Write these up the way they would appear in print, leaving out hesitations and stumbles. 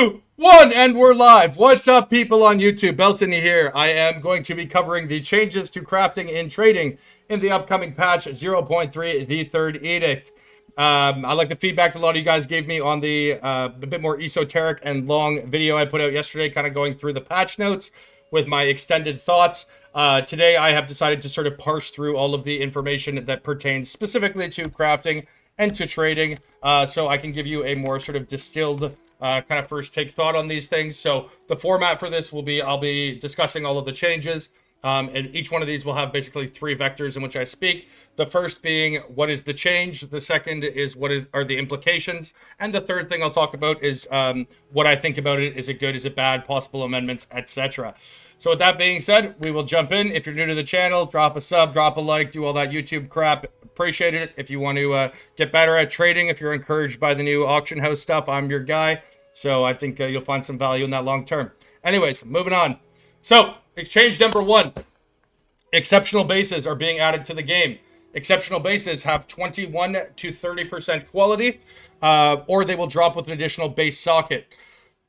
One, and we're live. What's up, people on YouTube? Belton here. I am going to be covering the changes to crafting and trading in the upcoming patch 0.3, the third edict. I like the feedback a lot of you guys gave me on the a bit more esoteric and long video I put out yesterday, kind of going through the patch notes with my extended thoughts. Today, I have decided to sort of parse through all of the information that pertains specifically to crafting and to trading, so I can give you a more sort of distilled kind of first take thought on these things. So the format for this will be, I'll be discussing all of the changes, and each one of these will have basically three vectors in which I speak. The first being, what is the change? The second is, are the implications? And the third thing I'll talk about is what I think about it. Is it good? Is it bad? Possible amendments, etc. So with that being said, we will jump in. If you're new to the channel, drop a sub, drop a like, do all that YouTube crap. Appreciate it. If you want to get better at trading, if you're encouraged by the new auction house stuff, I'm your guy. So I think you'll find some value in that long term. Anyways, moving on. So, exchange number one. Exceptional bases are being added to the game. Exceptional bases have 21 to 30% quality, or they will drop with an additional base socket.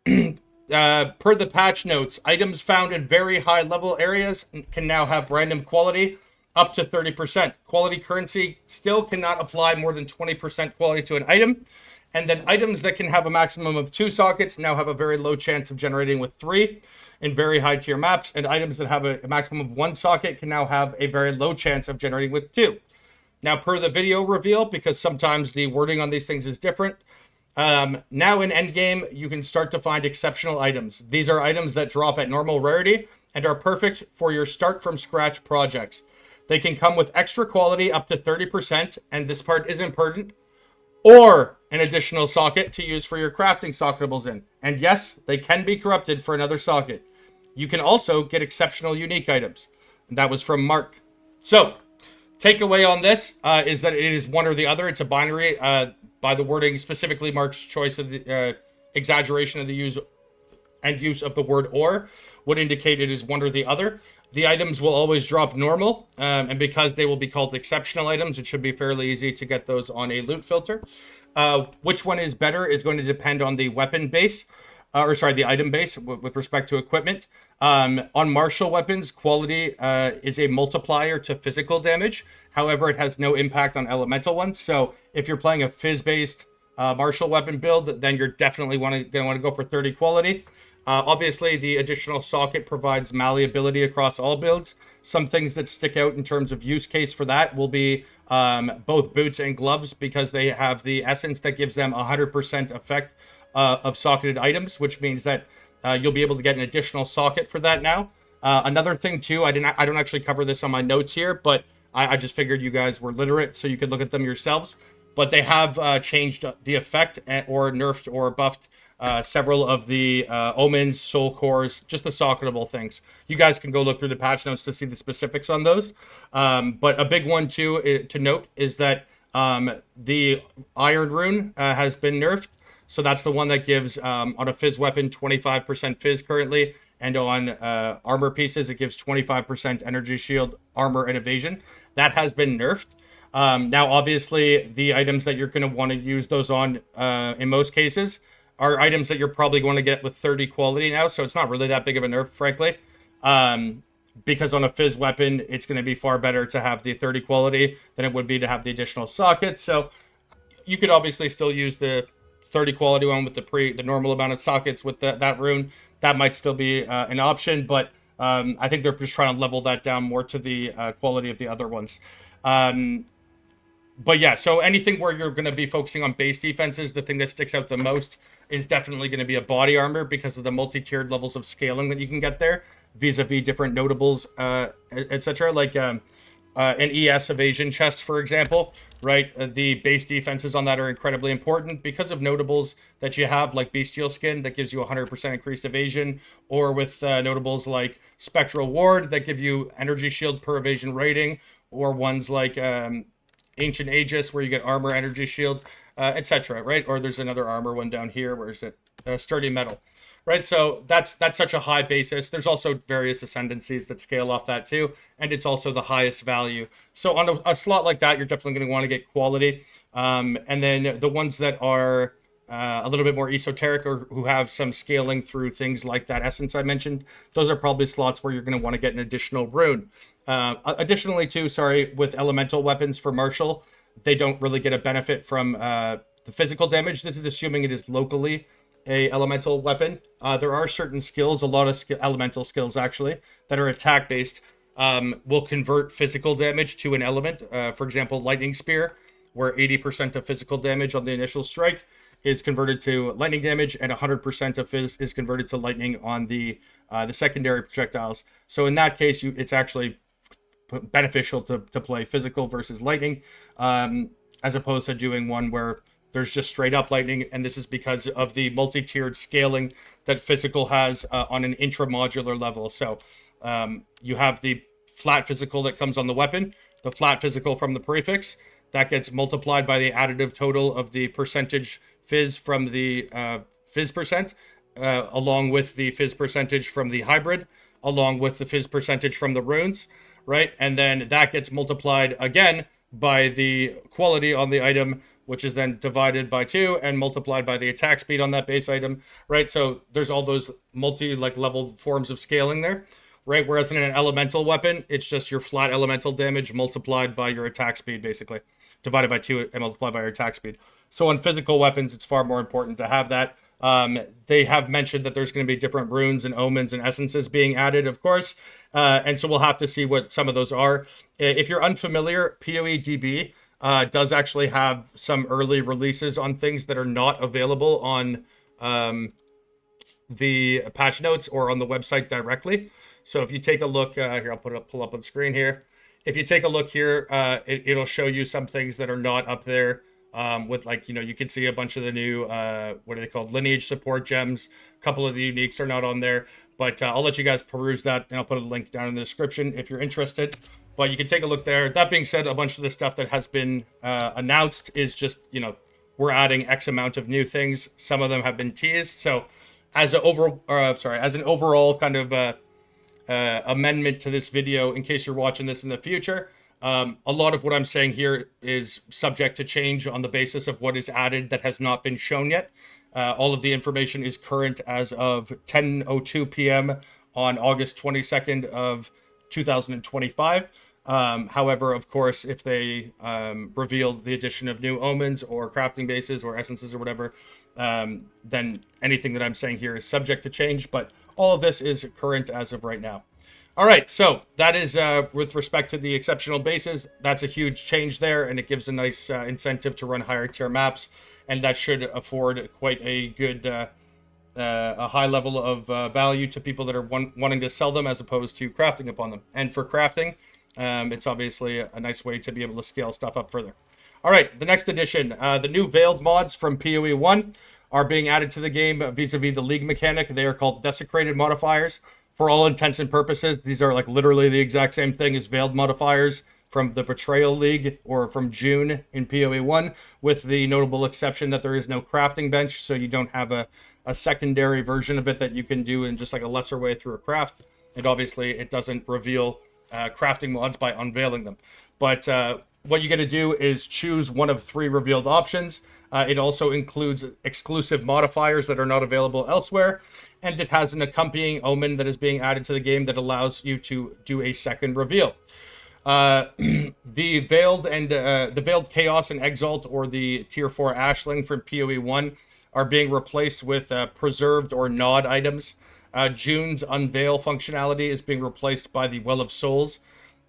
Per the patch notes, items found in very high level areas can now have random quality up to 30%. Quality currency still cannot apply more than 20% quality to an item. And then items that can have a maximum of 2 sockets now have a very low chance of generating with 3 in very high tier maps. And items that have a maximum of 1 socket can now have a very low chance of generating with 2. Now, per the video reveal, because sometimes the wording on these things is different, now in endgame, you can start to find exceptional items. These are items that drop at normal rarity and are perfect for your start from scratch projects. They can come with extra quality up to 30%, and this part is important, or an additional socket to use for your crafting socketables in. And yes, they can be corrupted for another socket. You can also get exceptional unique items. And that was from Mark. So, takeaway on this is that it is one or the other. It's a binary. By the wording, specifically Mark's choice of the exaggeration of the use of the word or would indicate it is one or the other. The items will always drop normal, and because they will be called exceptional items, it should be fairly easy to get those on a loot filter. Which one is better is going to depend on the weapon base, the item base with respect to equipment. On martial weapons, quality is a multiplier to physical damage. However, it has no impact on elemental ones. So if you're playing a fizz-based martial weapon build, then you're definitely going to want to go for 30 quality. Obviously, the additional socket provides malleability across all builds. Some things that stick out in terms of use case for that will be both boots and gloves, because they have the essence that gives them 100% effect of socketed items, which means that you'll be able to get an additional socket for that now. Another thing too, I don't actually cover this on my notes here, but I just figured you guys were literate, so you could look at them yourselves. But they have changed the effect or nerfed or buffed several of the omens, soul cores, just the socketable things. You guys can go look through the patch notes to see the specifics on those. But a big one too to note is that the iron rune has been nerfed. So that's the one that gives on a fizz weapon 25% fizz currently, and on armor pieces it gives 25% energy shield, armor, and evasion. That has been nerfed. Now, obviously, the items that you're going to want to use those on in most cases are items that you're probably going to get with 30 quality now, so it's not really that big of a nerf, frankly. Because on a fizz weapon, it's going to be far better to have the 30 quality than it would be to have the additional sockets. So you could obviously still use the 30 quality one with the normal amount of sockets with that rune. That might still be an option, but I think they're just trying to level that down more to the quality of the other ones. But yeah, so anything where you're going to be focusing on base defenses, the thing that sticks out the most is definitely going to be a body armor, because of the multi-tiered levels of scaling that you can get there vis-a-vis different notables, etc. Like an ES evasion chest, for example, right? The base defenses on that are incredibly important because of notables that you have, like bestial skin that gives you 100% increased evasion, or with notables like spectral ward that give you energy shield per evasion rating, or ones like ancient aegis where you get armor, energy shield, etc. Right? Or there's another armor one down here. Where is it? Sturdy metal. Right, so that's such a high basis. There's also various ascendancies that scale off that too, and it's also the highest value. So on a slot like that, you're definitely going to want to get quality. And then the ones that are a little bit more esoteric or who have some scaling through things like that essence I mentioned, those are probably slots where you're going to want to get an additional rune. Additionally, too, sorry, with elemental weapons for Martial, they don't really get a benefit from the physical damage. This is assuming it is locally a elemental weapon. There are certain skills, a lot of elemental skills actually, that are attack based, will convert physical damage to an element. For example, Lightning Spear, where 80% of physical damage on the initial strike is converted to lightning damage, and 100% of phys is converted to lightning on the secondary projectiles. So in that case, it's actually beneficial to play physical versus lightning, as opposed to doing one where there's just straight up lightning, and this is because of the multi-tiered scaling that physical has on an intramodular level. So you have the flat physical that comes on the weapon, the flat physical from the prefix, that gets multiplied by the additive total of the percentage fizz from the fizz percent, along with the fizz percentage from the hybrid, along with the fizz percentage from the runes, right? And then that gets multiplied again by the quality on the item, which is then divided by 2 and multiplied by the attack speed on that base item, right? So there's all those level forms of scaling there, right? Whereas in an elemental weapon, it's just your flat elemental damage multiplied by your attack speed, basically, divided by 2 and multiplied by your attack speed. So on physical weapons, it's far more important to have that. They have mentioned that there's going to be different runes and omens and essences being added, of course. And so we'll have to see what some of those are. If you're unfamiliar, PoE does actually have some early releases on things that are not available on the patch notes or on the website directly. So if you take a look, here, I'll pull up on screen here. If you take a look here, it'll show you some things that are not up there. With you can see a bunch of the new, what are they called? Lineage support gems. A couple of the uniques are not on there, but I'll let you guys peruse that, and I'll put a link down in the description if you're interested. But you can take a look there. That being said, a bunch of the stuff that has been announced is just, we're adding X amount of new things. Some of them have been teased. So as an overall kind of amendment to this video, in case you're watching this in the future, a lot of what I'm saying here is subject to change on the basis of what is added that has not been shown yet. All of the information is current as of 10:02 p.m. on August 22nd of 2025. However, of course, if they reveal the addition of new omens or crafting bases or essences or whatever, then anything that I'm saying here is subject to change. But all of this is current as of right now. All right, so that is with respect to the exceptional bases. That's a huge change there, and it gives a nice incentive to run higher tier maps, and that should afford quite a good, a high level of value to people that are wanting to sell them as opposed to crafting upon them. And for crafting, it's obviously a nice way to be able to scale stuff up further. All right, the next addition, the new Veiled mods from PoE 1 are being added to the game vis-a-vis the League mechanic. They are called Desecrated modifiers. For all intents and purposes, these are literally the exact same thing as Veiled modifiers from the Betrayal League or from June in PoE 1, with the notable exception that there is no crafting bench, so you don't have a secondary version of it that you can do in just a lesser way through a craft. And obviously, it doesn't reveal crafting mods by unveiling them. But what you're going to do is choose one of 3 revealed options. It also includes exclusive modifiers that are not available elsewhere. And it has an accompanying omen that is being added to the game that allows you to do a second reveal. The Veiled Chaos and Exalt, or the Tier 4 Ashling from PoE 1, are being replaced with preserved or nod items. June's Unveil functionality is being replaced by the Well of Souls.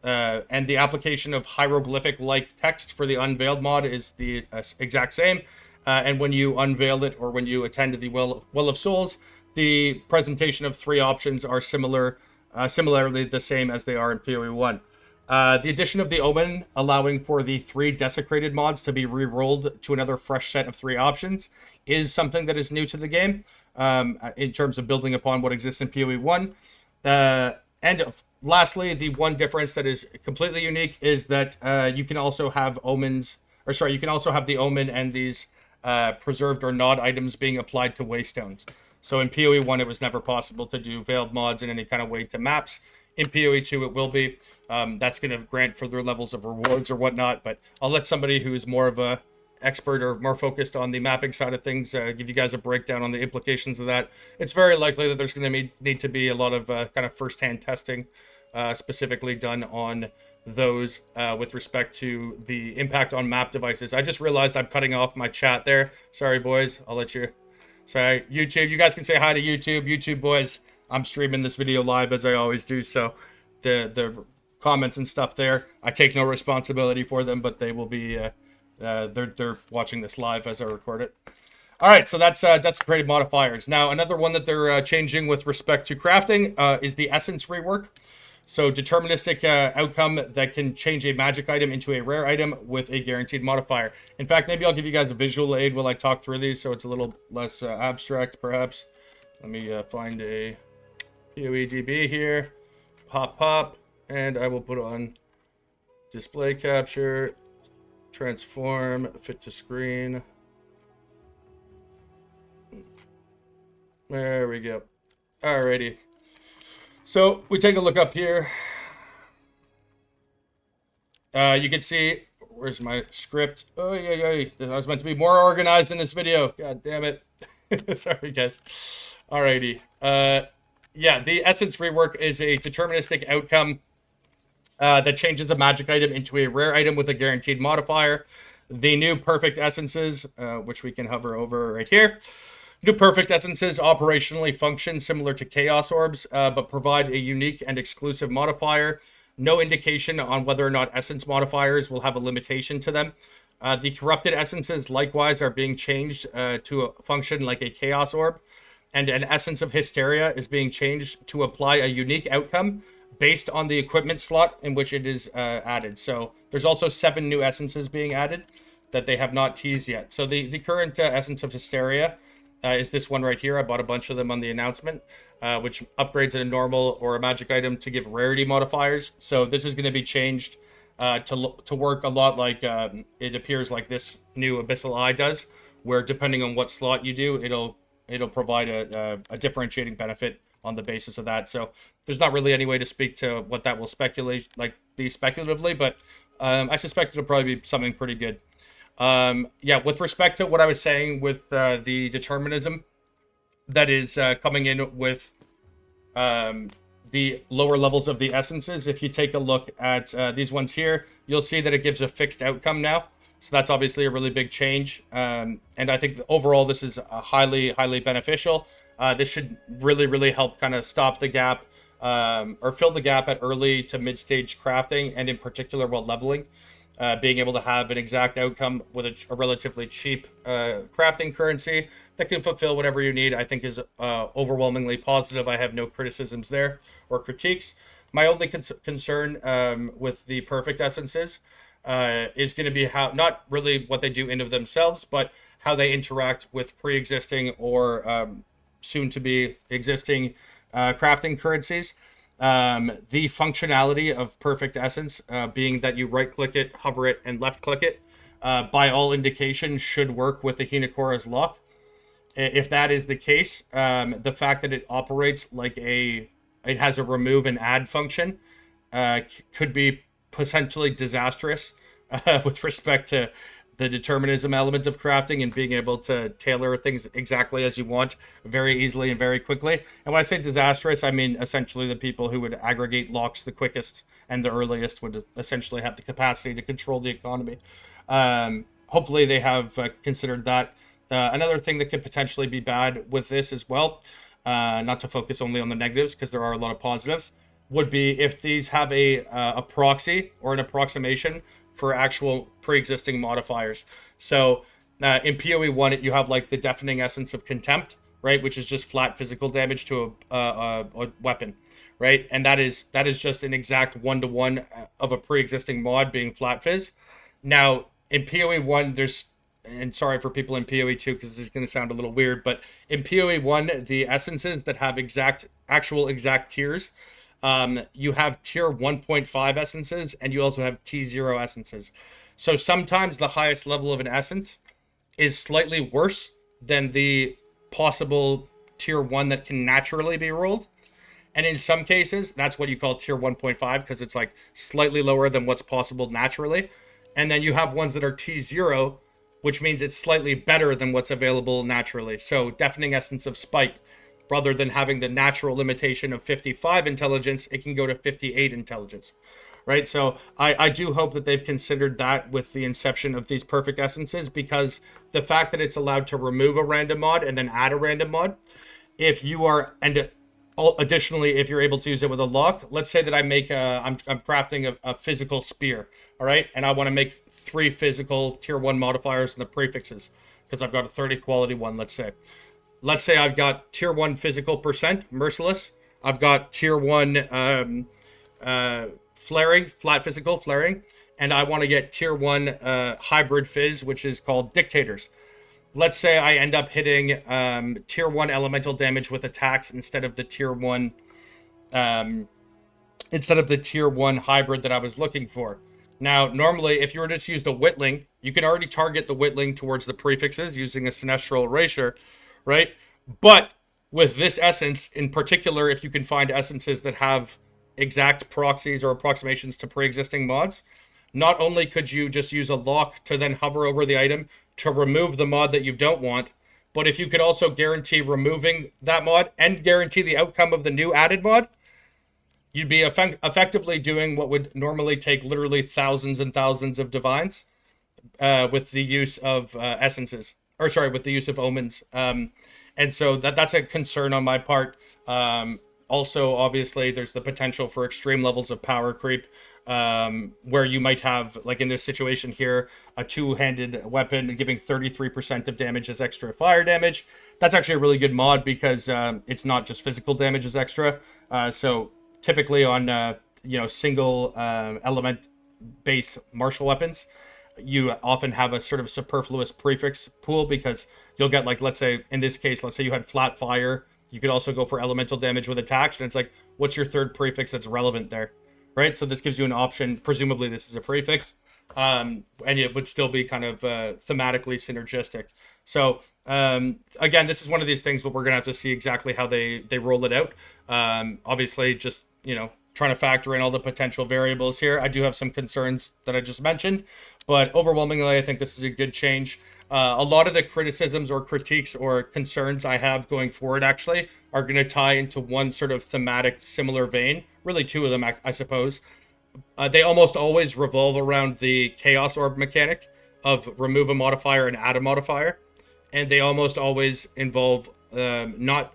And the application of hieroglyphic-like text for the Unveiled mod is the exact same. And when you unveil it, or when you attend the Well of Souls, the presentation of 3 options are similarly the same as they are in PoE 1. The addition of the Omen, allowing for the 3 Desecrated mods to be re-rolled to another fresh set of 3 options, is something that is new to the game in terms of building upon what exists in PoE 1. And lastly, the one difference that is completely unique is that you can also have you can also have the Omen and these preserved or nod items being applied to Waystones. So in PoE 1, it was never possible to do Veiled mods in any kind of way to maps. In PoE 2, it will be. That's going to grant further levels of rewards or whatnot, but I'll let somebody who's more of a expert or more focused on the mapping side of things, give you guys a breakdown on the implications of that. It's very likely that there's going to need to be a lot of kind of first-hand testing specifically done on those with respect to the impact on map devices. I just realized I'm cutting off my chat there. Sorry, boys. I'll let you... Sorry, YouTube. You guys can say hi to YouTube. YouTube, boys. I'm streaming this video live as I always do, so the comments and stuff there, I take no responsibility for them, but they will be they're watching this live as I record it. All right, so that's desecrated modifiers. Now another one that they're changing with respect to crafting is the essence rework. So deterministic outcome that can change a magic item into a rare item with a guaranteed modifier. In fact, maybe I'll give you guys a visual aid while I talk through these, so it's a little less abstract perhaps. Let me find a PoEDB here, pop, and I will put on display capture, transform, fit to screen. There we go. Alrighty. So we take a look up here. You can see, where's my script? Oh, yeah. I was meant to be more organized in this video. God damn it. Sorry, guys. Alrighty. Yeah, the essence rework is a deterministic outcome that changes a magic item into a rare item with a guaranteed modifier. The new perfect essences, which we can hover over right here. New perfect essences operationally function similar to chaos orbs, but provide a unique and exclusive modifier. No indication on whether or not essence modifiers will have a limitation to them. The corrupted essences likewise are being changed to function like a chaos orb. And an essence of hysteria is being changed to apply a unique outcome based on the equipment slot in which it is added. So there's also 7 new essences being added that they have not teased yet. So the current essence of hysteria is this one right here. I bought a bunch of them on the announcement, which upgrades a normal or a magic item to give rarity modifiers. So this is going to be changed to work a lot like it appears like this new Abyssal Eye does, where depending on what slot you do, it'll provide a differentiating benefit on the basis of that. So there's not really any way to speak to what that will be speculatively, but I suspect it'll probably be something pretty good. Yeah, with respect to what I was saying with the determinism that is coming in with the lower levels of the essences, if you take a look at these ones here, you'll see that it gives a fixed outcome now. So that's obviously a really big change. And I think overall this is highly beneficial. This should really help kind of stop the gap or fill the gap at early to mid-stage crafting, and in particular while leveling. Being able to have an exact outcome with a relatively cheap crafting currency that can fulfill whatever you need, I think is overwhelmingly positive. I have no criticisms there or critiques. My only concern with the perfect essences is going to be how, not really what they do in of themselves, but how they interact with pre-existing or soon-to-be existing crafting currencies. The functionality of perfect essence being that you right-click it, hover it, and left-click it, by all indications should work with the Hinekora's lock. If that is the case, the fact that it operates like it has a remove and add function could be potentially disastrous with respect to the determinism element of crafting and being able to tailor things exactly as you want very easily and very quickly. And when I say disastrous, I mean essentially the people who would aggregate locks the quickest and the earliest would essentially have the capacity to control the economy. Hopefully they have considered that. Another thing that could potentially be bad with this as well, not to focus only on the negatives because there are a lot of positives, would be if these have a proxy or an approximation for actual pre-existing modifiers. So in PoE 1, you have like the deafening essence of contempt, right, which is just flat physical damage to a weapon, right? And that is just an exact 1-to-1 of a pre-existing mod being flat fizz. Now in PoE 1, and sorry for people in PoE 2 because this is going to sound a little weird, but in PoE 1, the essences that have actual exact tiers, you have tier 1.5 essences, and you also have T0 essences. So sometimes the highest level of an essence is slightly worse than the possible tier 1 that can naturally be rolled. And in some cases, that's what you call tier 1.5 because it's like slightly lower than what's possible naturally. And then you have ones that are T0 which means it's slightly better than what's available naturally. So Deafening Essence of Spite, rather than having the natural limitation of 55 intelligence, it can go to 58 intelligence. Right, so I do hope that they've considered that with the inception of these perfect essences, because the fact that it's allowed to remove a random mod and then add a random mod, if you are, and additionally, if you're able to use it with a lock, let's say that I'm crafting a physical spear, all right, and I want to make 3 physical tier 1 modifiers and the prefixes, because I've got a 30 quality one, let's say. Let's say I've got tier 1 physical percent, merciless. I've got tier 1 flaring, flat physical flaring, and I want to get tier 1 hybrid fizz, which is called dictators. Let's say I end up hitting tier 1 elemental damage with attacks instead of the tier 1 hybrid that I was looking for. Now, normally, if you were just used a whittling, you can already target the whittling towards the prefixes using a sinestral erasure, right? But with this essence, in particular, if you can find essences that have exact proxies or approximations to pre-existing mods, not only could you just use a lock to then hover over the item to remove the mod that you don't want, but if you could also guarantee removing that mod and guarantee the outcome of the new added mod, you'd be effectively doing what would normally take literally thousands and thousands of divines with the use of essences, or sorry, with the use of omens. And so that's a concern on my part. Also, obviously, there's the potential for extreme levels of power creep, where you might have, like in this situation here, a 2-handed weapon giving 33% of damage as extra fire damage. That's actually a really good mod because it's not just physical damage as extra. So typically on single element-based martial weapons, you often have a sort of superfluous prefix pool, because you'll get, like, let's say in this case, let's say you had flat fire. You could also go for elemental damage with attacks, and it's like, what's your third prefix that's relevant there, right? So this gives you an option. Presumably this is a prefix, and it would still be kind of thematically synergistic. So again, this is one of these things where we're gonna have to see exactly how they roll it out. Obviously, just trying to factor in all the potential variables here. I do have some concerns that I just mentioned, but overwhelmingly, I think this is a good change. A lot of the criticisms or critiques or concerns I have going forward actually are going to tie into one sort of thematic similar vein. Really 2 of them, I suppose. They almost always revolve around the Chaos Orb mechanic of remove a modifier and add a modifier. And they almost always involve not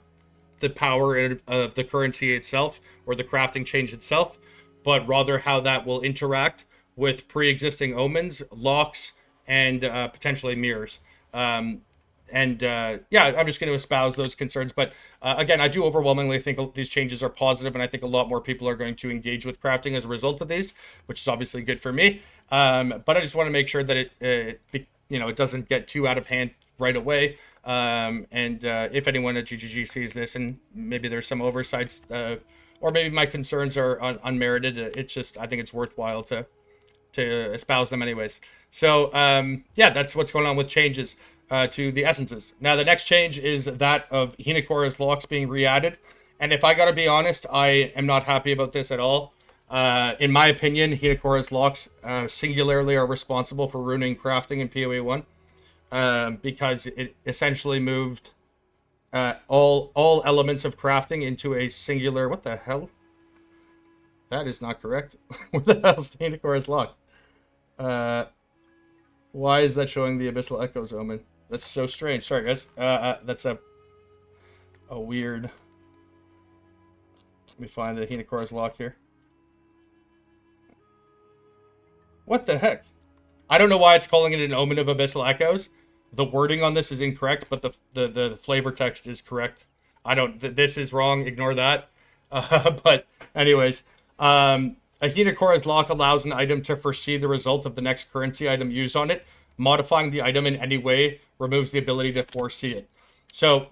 the power of the currency itself or the crafting change itself, but rather how that will interact with pre-existing omens, locks, and potentially mirrors. Yeah, I'm just going to espouse those concerns. But again, I do overwhelmingly think these changes are positive, and I think a lot more people are going to engage with crafting as a result of these, which is obviously good for me. But I just want to make sure that it doesn't get too out of hand right away. If anyone at GGG sees this, and maybe there's some oversights, or maybe my concerns are unmerited, it's just, I think it's worthwhile to espouse them anyways. So yeah, that's what's going on with changes to the essences. Now the next change is that of Hinekora's locks being re-added, and if I gotta be honest, I am not happy about this at all. In my opinion, Hinekora's locks singularly are responsible for ruining crafting in PoE 1, because it essentially moved all elements of crafting into a singular. What the hell? That is not correct. What the hell is Hinekora's lock? Why is that showing the Abyssal Echoes Omen? That's so strange. Sorry, guys. That's a weird... Let me find the Hinekora's lock here. What the heck? I don't know why it's calling it an Omen of Abyssal Echoes. The wording on this is incorrect, but the flavor text is correct. This is wrong. Ignore that. But anyways... A Hinekora's lock allows an item to foresee the result of the next currency item used on it. Modifying the item in any way removes the ability to foresee it. So,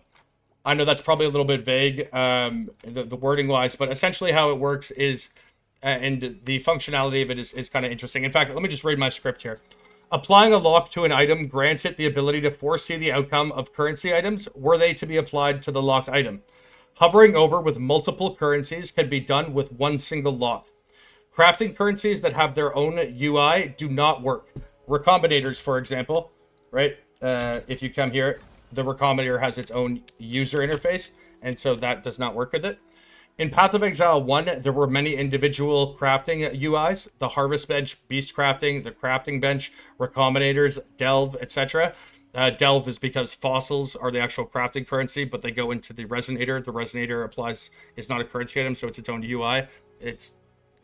I know that's probably a little bit vague, the wording wise, but essentially how it works is, and the functionality of it is kind of interesting. In fact, let me just read my script here. Applying a lock to an item grants it the ability to foresee the outcome of currency items were they to be applied to the locked item. Hovering over with multiple currencies can be done with one single lock. Crafting currencies that have their own UI do not work. Recombinators, for example, right? If you come here, the recombinator has its own user interface, and so that does not work with it. In Path of Exile 1, there were many individual crafting UIs, the Harvest Bench, Beast Crafting, the Crafting Bench, Recombinators, Delve, etc. Delve is because fossils are the actual crafting currency, but they go into the Resonator. The Resonator is not a currency item, so it's its own UI. It's,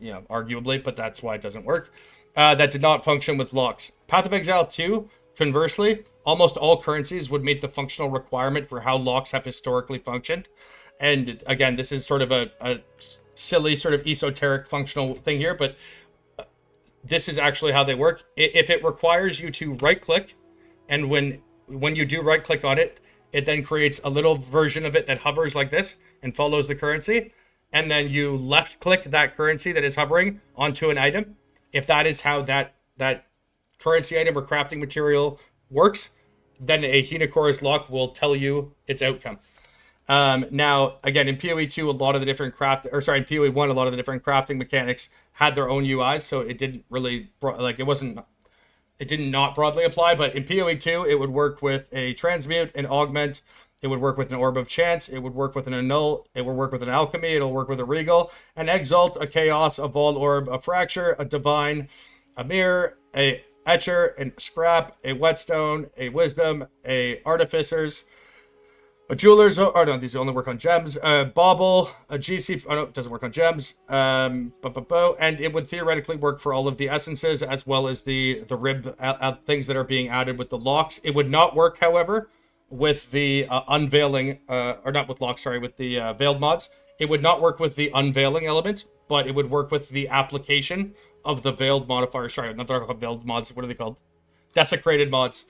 arguably, but that's why it doesn't work. That did not function with locks. Path of Exile 2, conversely, almost all currencies would meet the functional requirement for how locks have historically functioned. And again, this is sort of a silly sort of esoteric functional thing here, but this is actually how they work. If it requires you to right click, and when you do right click on it, it then creates a little version of it that hovers like this and follows the currency. And then you left click that currency that is hovering onto an item. If that is how that currency item or crafting material works, then a Hinekora's lock will tell you its outcome. Now, again, in PoE 2, in PoE 1, a lot of the different crafting mechanics had their own UIs, so it didn't really, it did not broadly apply, but in PoE 2, it would work with a transmute, an augment, it would work with an orb of chance, it would work with an annul, it would work with an alchemy, it'll work with a regal, an exalt, a chaos, a vault orb, a fracture, a divine, a mirror, a etcher, a scrap, a whetstone, a wisdom, a artificers, a jeweler's, these only work on gems. Bauble, a GC, it doesn't work on gems. And it would theoretically work for all of the essences as well as the rib things that are being added with the locks. It would not work, however, with the unveiling, with the veiled mods. It would not work with the unveiling element, but it would work with the application of the veiled modifier. Sorry, not the veiled mods. What are they called? Desecrated mods.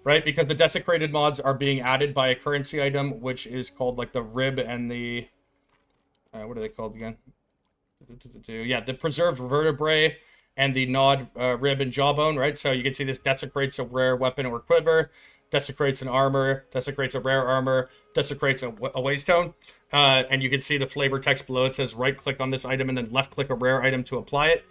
Right, because the desecrated mods are being added by a currency item, which is called like the rib and the what are they called again? Yeah, the preserved vertebrae and the gnawed rib and jawbone. Right, so you can see this desecrates a rare weapon or quiver, desecrates an armor, desecrates a rare armor, desecrates a waystone, and you can see the flavor text below. It says right click on this item and then left click a rare item to apply it.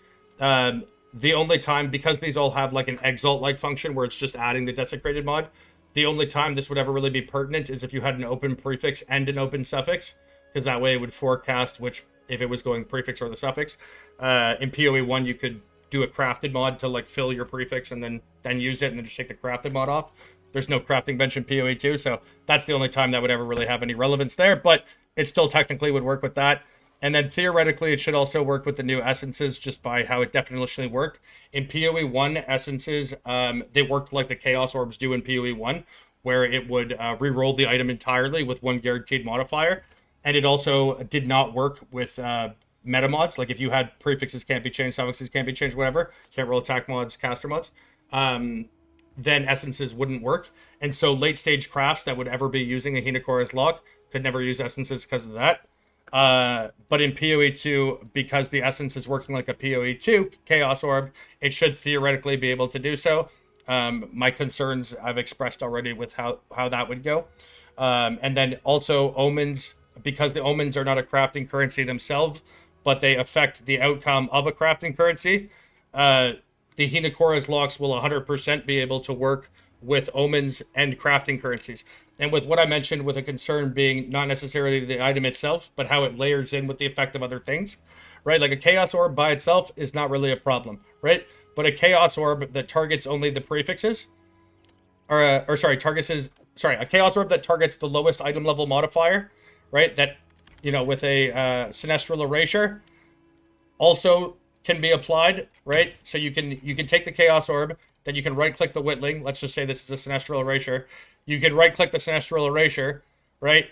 The only time, because these all have like an exalt-like function where it's just adding the desecrated mod, the only time this would ever really be pertinent is if you had an open prefix and an open suffix, because that way it would forecast which, if it was going prefix or the suffix. In PoE 1, you could do a crafted mod to like fill your prefix and then use it and then just take the crafted mod off. There's no crafting bench in PoE 2, so that's the only time that would ever really have any relevance there, but it still technically would work with that. And then theoretically, it should also work with the new essences just by how it definitionally worked. In PoE 1, essences, they worked like the Chaos Orbs do in PoE 1, where it would re-roll the item entirely with one guaranteed modifier. And it also did not work with meta mods. Like if you had prefixes can't be changed, suffixes can't be changed, whatever, can't roll attack mods, caster mods, then essences wouldn't work. And so late stage crafts that would ever be using a Hinekora's lock could never use essences because of that. But in PoE 2, because the essence is working like a PoE 2 Chaos Orb, it should theoretically be able to do so. My concerns I've expressed already with how that would go. And then also Omens, because the Omens are not a crafting currency themselves, but they affect the outcome of a crafting currency, the Hinekora's locks will 100% be able to work with Omens and crafting currencies. And with what I mentioned, with a concern being not necessarily the item itself, but how it layers in with the effect of other things, right? Like a Chaos Orb by itself is not really a problem, right? But a Chaos Orb that targets only the prefixes, a Chaos Orb that targets the lowest item level modifier, right? That, with a Sinestral Erasure also can be applied, right? So you can take the Chaos Orb, then you can right-click the Whittling. Let's just say this is a Sinestral Erasure. You can right-click the Sinestral Erasure, right?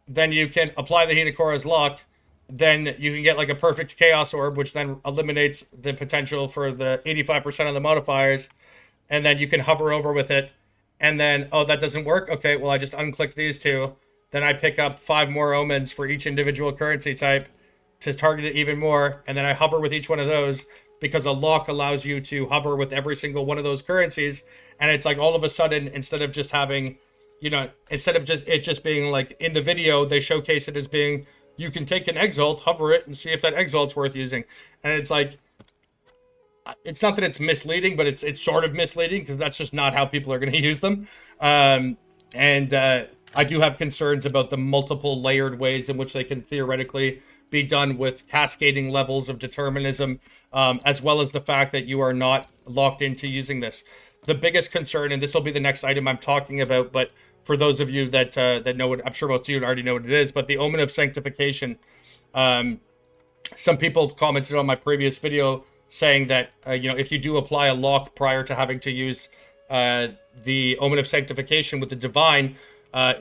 Then you can apply the Hinekora's lock. Then you can get like a perfect Chaos Orb, which then eliminates the potential for the 85% of the modifiers. And then you can hover over with it. And then, oh, that doesn't work? Okay, well, I just unclick these two. Then I pick up 5 more Omens for each individual currency type to target it even more. And then I hover with each one of those, because a lock allows you to hover with every single one of those currencies. And it's like all of a sudden, instead of just having, instead of just being like in the video, they showcase it as being, you can take an exalt, hover it, and see if that exalt's worth using. And it's like, it's not that it's misleading, but it's sort of misleading because that's just not how people are going to use them. And I do have concerns about the multiple layered ways in which they can theoretically be done with cascading levels of determinism, as well as the fact that you are not locked into using this. The biggest concern, and this will be the next item I'm talking about, but for those of you that that know it, I'm sure most of you already know what it is, but the Omen of Sanctification. Some people commented on my previous video saying that, if you do apply a lock prior to having to use the Omen of Sanctification with the Divine,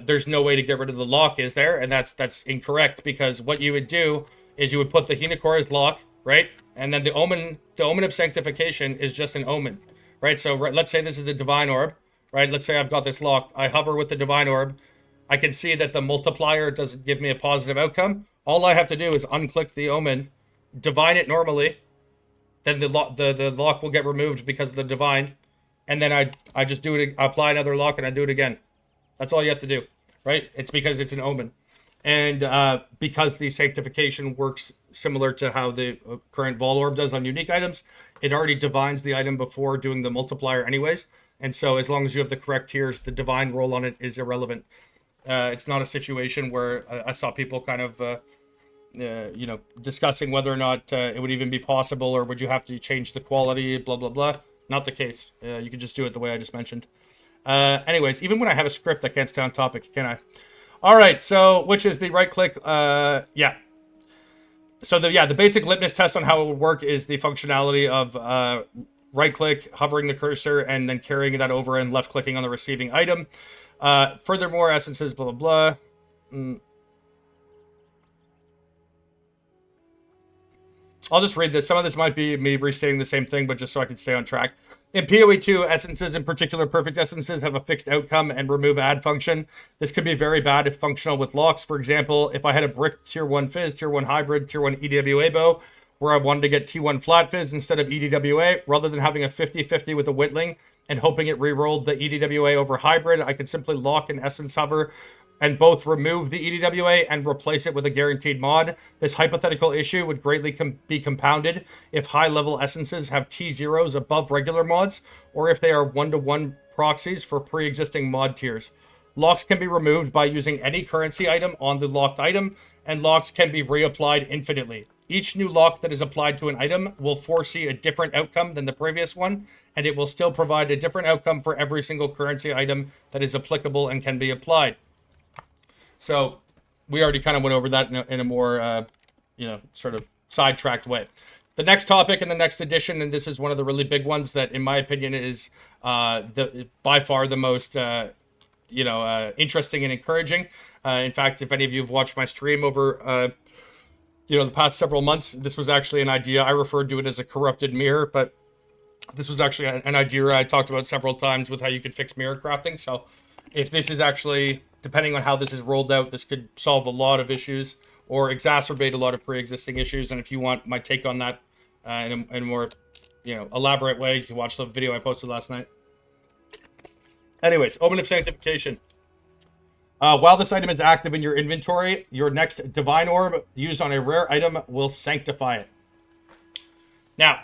there's no way to get rid of the lock, is there? And that's incorrect, because what you would do is you would put the Hinekora's lock, right? And then the Omen of Sanctification is just an Omen, right? So let's say this is a Divine Orb, right? Let's say I've got this locked. I hover with the Divine Orb. I can see that the multiplier doesn't give me a positive outcome. All I have to do is unclick the Omen, divine it normally, then the lock will get removed because of the divine, and then I just do it, apply another lock, and I do it again. That's all you have to do, right? It's because it's an Omen. And because the sanctification works similar to how the current Vol Orb does on unique items, it already divines the item before doing the multiplier anyways. And so as long as you have the correct tiers, the divine roll on it is irrelevant. It's not a situation where I saw people kind of... discussing whether or not it would even be possible, or would you have to change the quality, blah, blah, blah. Not the case. You can just do it the way I just mentioned. Anyways, even when I have a script, I can't stay on topic, can I? All right, so which is the right click? Yeah. So the basic litmus test on how it would work is the functionality of right click, hovering the cursor, and then carrying that over and left clicking on the receiving item. Furthermore, essences, blah, blah, blah. I'll just read this. Some of this might be me restating the same thing, but just so I can stay on track. In PoE 2, essences, in particular perfect essences, have a fixed outcome and remove add function. This could be very bad if functional with locks. For example, if I had a brick tier 1 fizz, tier 1 hybrid, tier 1 EDWA bow, where I wanted to get T1 flat fizz instead of EDWA, rather than having a 50-50 with a whittling and hoping it rerolled the EDWA over hybrid, I could simply lock an essence hover and both remove the EDWA and replace it with a guaranteed mod. This hypothetical issue would greatly be compounded if high-level essences have T0s above regular mods, or if they are one-to-one proxies for pre-existing mod tiers. Locks can be removed by using any currency item on the locked item, and locks can be reapplied infinitely. Each new lock that is applied to an item will foresee a different outcome than the previous one, and it will still provide a different outcome for every single currency item that is applicable and can be applied. So we already kind of went over that in a more, sort of sidetracked way. The next topic in the next edition, and this is one of the really big ones that, in my opinion, is by far the most, interesting and encouraging. In fact, if any of you have watched my stream over, the past several months, this was actually an idea. I referred to it as a corrupted mirror, but this was actually an idea I talked about several times with how you could fix mirror crafting. So if this is actually... depending on how this is rolled out, this could solve a lot of issues or exacerbate a lot of pre-existing issues. And if you want my take on that in a more, elaborate way, you can watch the video I posted last night. Anyways, Omen of Sanctification. While this item is active in your inventory, your next Divine Orb used on a rare item will sanctify it. Now,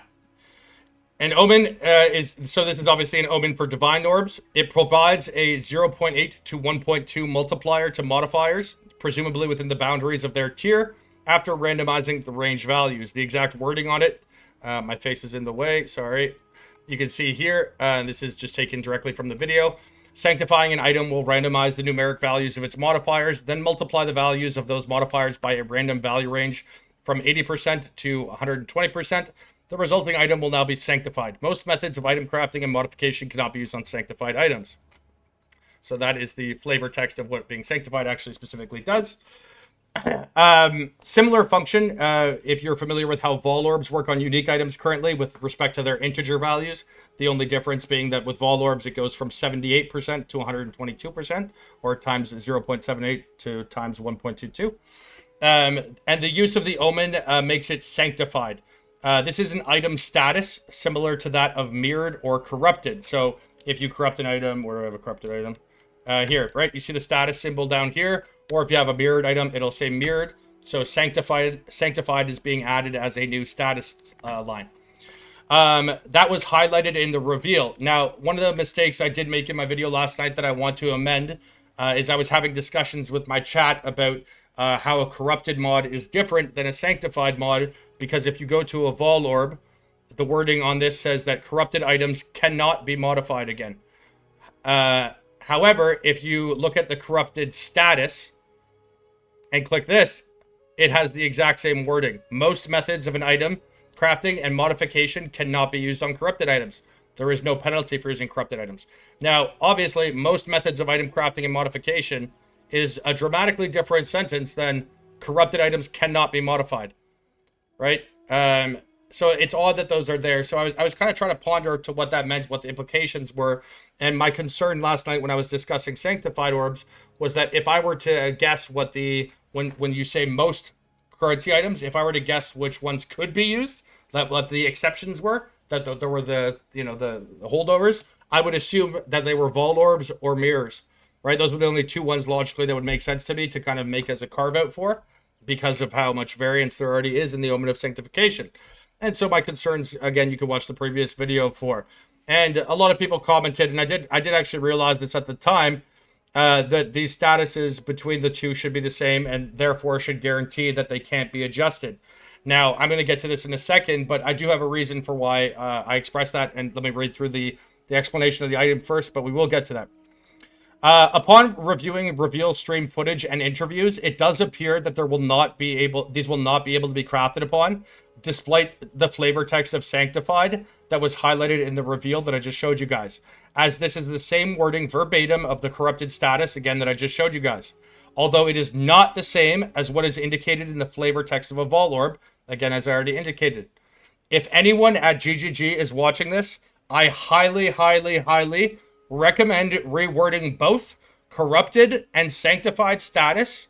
an Omen this is obviously an Omen for Divine Orbs. It provides a 0.8 to 1.2 multiplier to modifiers, presumably within the boundaries of their tier, after randomizing the range values. The exact wording on it, my face is in the way, sorry. You can see here, and this is just taken directly from the video. Sanctifying an item will randomize the numeric values of its modifiers, then multiply the values of those modifiers by a random value range from 80% to 120%. The resulting item will now be sanctified. Most methods of item crafting and modification cannot be used on sanctified items. So that is the flavor text of what being sanctified actually specifically does. Similar function, if you're familiar with how Vol Orbs work on unique items currently with respect to their integer values, the only difference being that with Vol Orbs, it goes from 78% to 122%, or times 0.78 to times 1.22. And the use of the Omen makes it sanctified. This is an item status similar to that of mirrored or corrupted. So if you corrupt an item, where do I have a corrupted item? Here, right? You see the status symbol down here. Or if you have a mirrored item, it'll say mirrored. So sanctified is being added as a new status line. That was highlighted in the reveal. Now, one of the mistakes I did make in my video last night that I want to amend is I was having discussions with my chat about how a corrupted mod is different than a sanctified mod, because if you go to a Vol Orb, the wording on this says that corrupted items cannot be modified again. However, if you look at the corrupted status and click this, it has the exact same wording. Most methods of an item crafting and modification cannot be used on corrupted items. There is no penalty for using corrupted items. Now, obviously, most methods of item crafting and modification is a dramatically different sentence than corrupted items cannot be modified, right? So it's odd that those are there. So I was kind of trying to ponder to what that meant, what the implications were. And my concern last night when I was discussing sanctified orbs was that if I were to guess what when you say most currency items, if I were to guess which ones could be used, what the exceptions were, that there were the holdovers, I would assume that they were Vol Orbs or mirrors, right? Those were the only two ones logically that would make sense to me to kind of make as a carve out for, because of how much variance there already is in the Omen of Sanctification. And so my concerns, again, you can watch the previous video for. And a lot of people commented, and I did actually realize this at the time, that these statuses between the two should be the same and therefore should guarantee that they can't be adjusted. Now, I'm going to get to this in a second, but I do have a reason for why I expressed that, and let me read through the explanation of the item first, but we will get to that. Upon reviewing reveal stream footage and interviews, it does appear that these will not be able to be crafted upon, despite the flavor text of Sanctified that was highlighted in the reveal that I just showed you guys, as this is the same wording verbatim of the corrupted status, again, that I just showed you guys. Although it is not the same as what is indicated in the flavor text of a Vol Orb, again, as I already indicated. If anyone at GGG is watching this, I highly, highly, highly recommend rewording both corrupted and sanctified status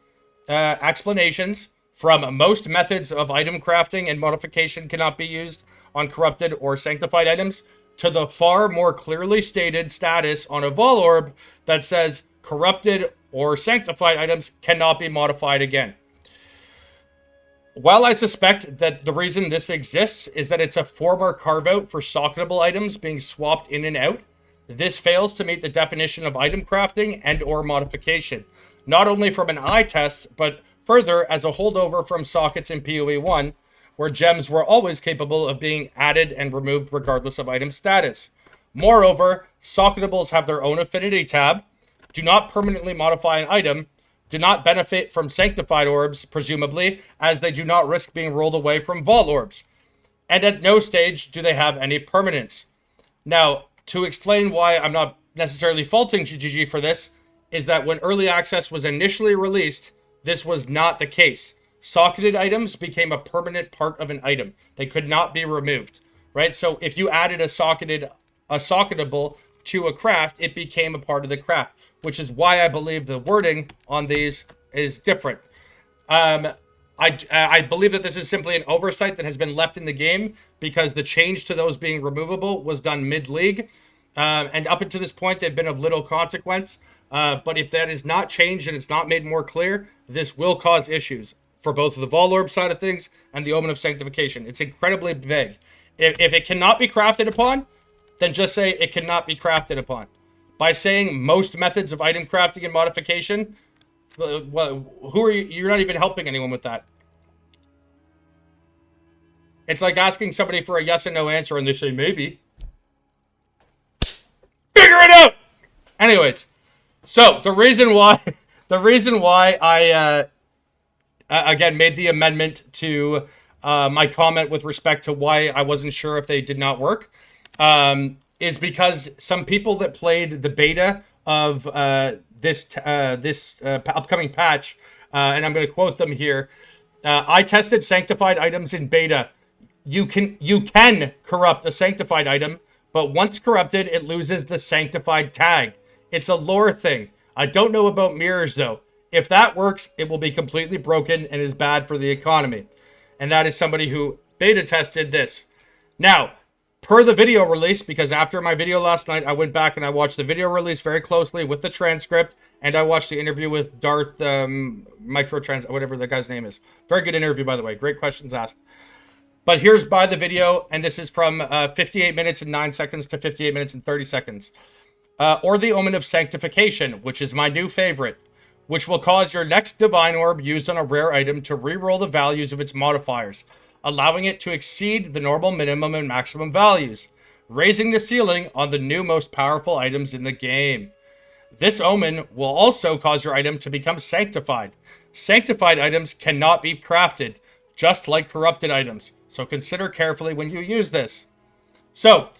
explanations from most methods of item crafting and modification cannot be used on corrupted or sanctified items to the far more clearly stated status on a Vol Orb that says corrupted or sanctified items cannot be modified again. While I suspect that the reason this exists is that it's a former carve-out for socketable items being swapped in and out, this fails to meet the definition of item crafting and or modification, not only from an eye test, but further as a holdover from sockets in PoE 1, where gems were always capable of being added and removed regardless of item status. Moreover, socketables have their own affinity tab, do not permanently modify an item, do not benefit from sanctified orbs, presumably, as they do not risk being rolled away from Vol Orbs, and at no stage do they have any permanence. Now, to explain why I'm not necessarily faulting GGG for this, is that when early access was initially released, this was not the case. Socketed items became a permanent part of an item. They could not be removed, right? So if you added a socketable to a craft, it became a part of the craft, which is why I believe the wording on these is different. I believe that this is simply an oversight that has been left in the game because the change to those being removable was done mid-league. And up until this point, they've been of little consequence. But if that is not changed and it's not made more clear, this will cause issues for both the Vol Orb side of things and the Omen of Sanctification. It's incredibly vague. If it cannot be crafted upon, then just say it cannot be crafted upon. By saying most methods of item crafting and modification, well, who are you? You're not even helping anyone with that. It's like asking somebody for a yes and no answer and they say maybe. Figure it out! Anyways, so the reason why I again made the amendment to my comment with respect to why I wasn't sure if they did not work is because some people that played the beta of this upcoming patch, and I'm going to quote them here. I tested sanctified items in beta. You can corrupt a sanctified item, but once corrupted, it loses the sanctified tag. It's a lore thing. I don't know about mirrors though. If that works, it will be completely broken and is bad for the economy. And that is somebody who beta tested this. Now, per the video release, because after my video last night, I went back and I watched the video release very closely with the transcript, and I watched the interview with Darth whatever the guy's name is. Very good interview, by the way. Great questions asked. But here's by the video, and this is from 58 minutes and 9 seconds to 58 minutes and 30 seconds. Or the Omen of Sanctification, which is my new favorite, which will cause your next Divine Orb used on a rare item to reroll the values of its modifiers, allowing it to exceed the normal minimum and maximum values, raising the ceiling on the new most powerful items in the game. This Omen will also cause your item to become sanctified. Sanctified items cannot be crafted, just like corrupted items, so consider carefully when you use this. So,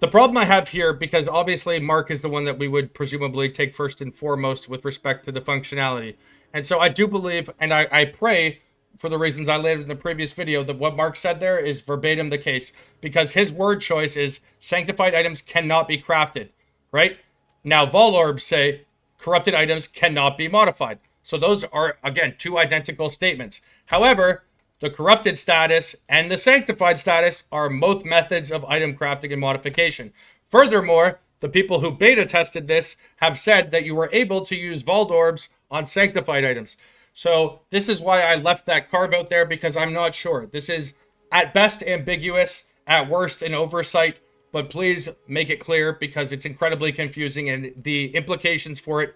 the problem I have here, because obviously Mark is the one that we would presumably take first and foremost with respect to the functionality. And so I do believe, and I pray, for the reasons I laid in the previous video, that what Mark said there is verbatim the case. Because his word choice is, sanctified items cannot be crafted, right? Now, Vol Orbs say, corrupted items cannot be modified. So those are, again, two identical statements. However, the corrupted status and the sanctified status are both methods of item crafting and modification. Furthermore, the people who beta tested this have said that you were able to use Vault Orbs on sanctified items. So this is why I left that carve out there, because I'm not sure. This is at best ambiguous, at worst an oversight, but please make it clear because it's incredibly confusing, and the implications for it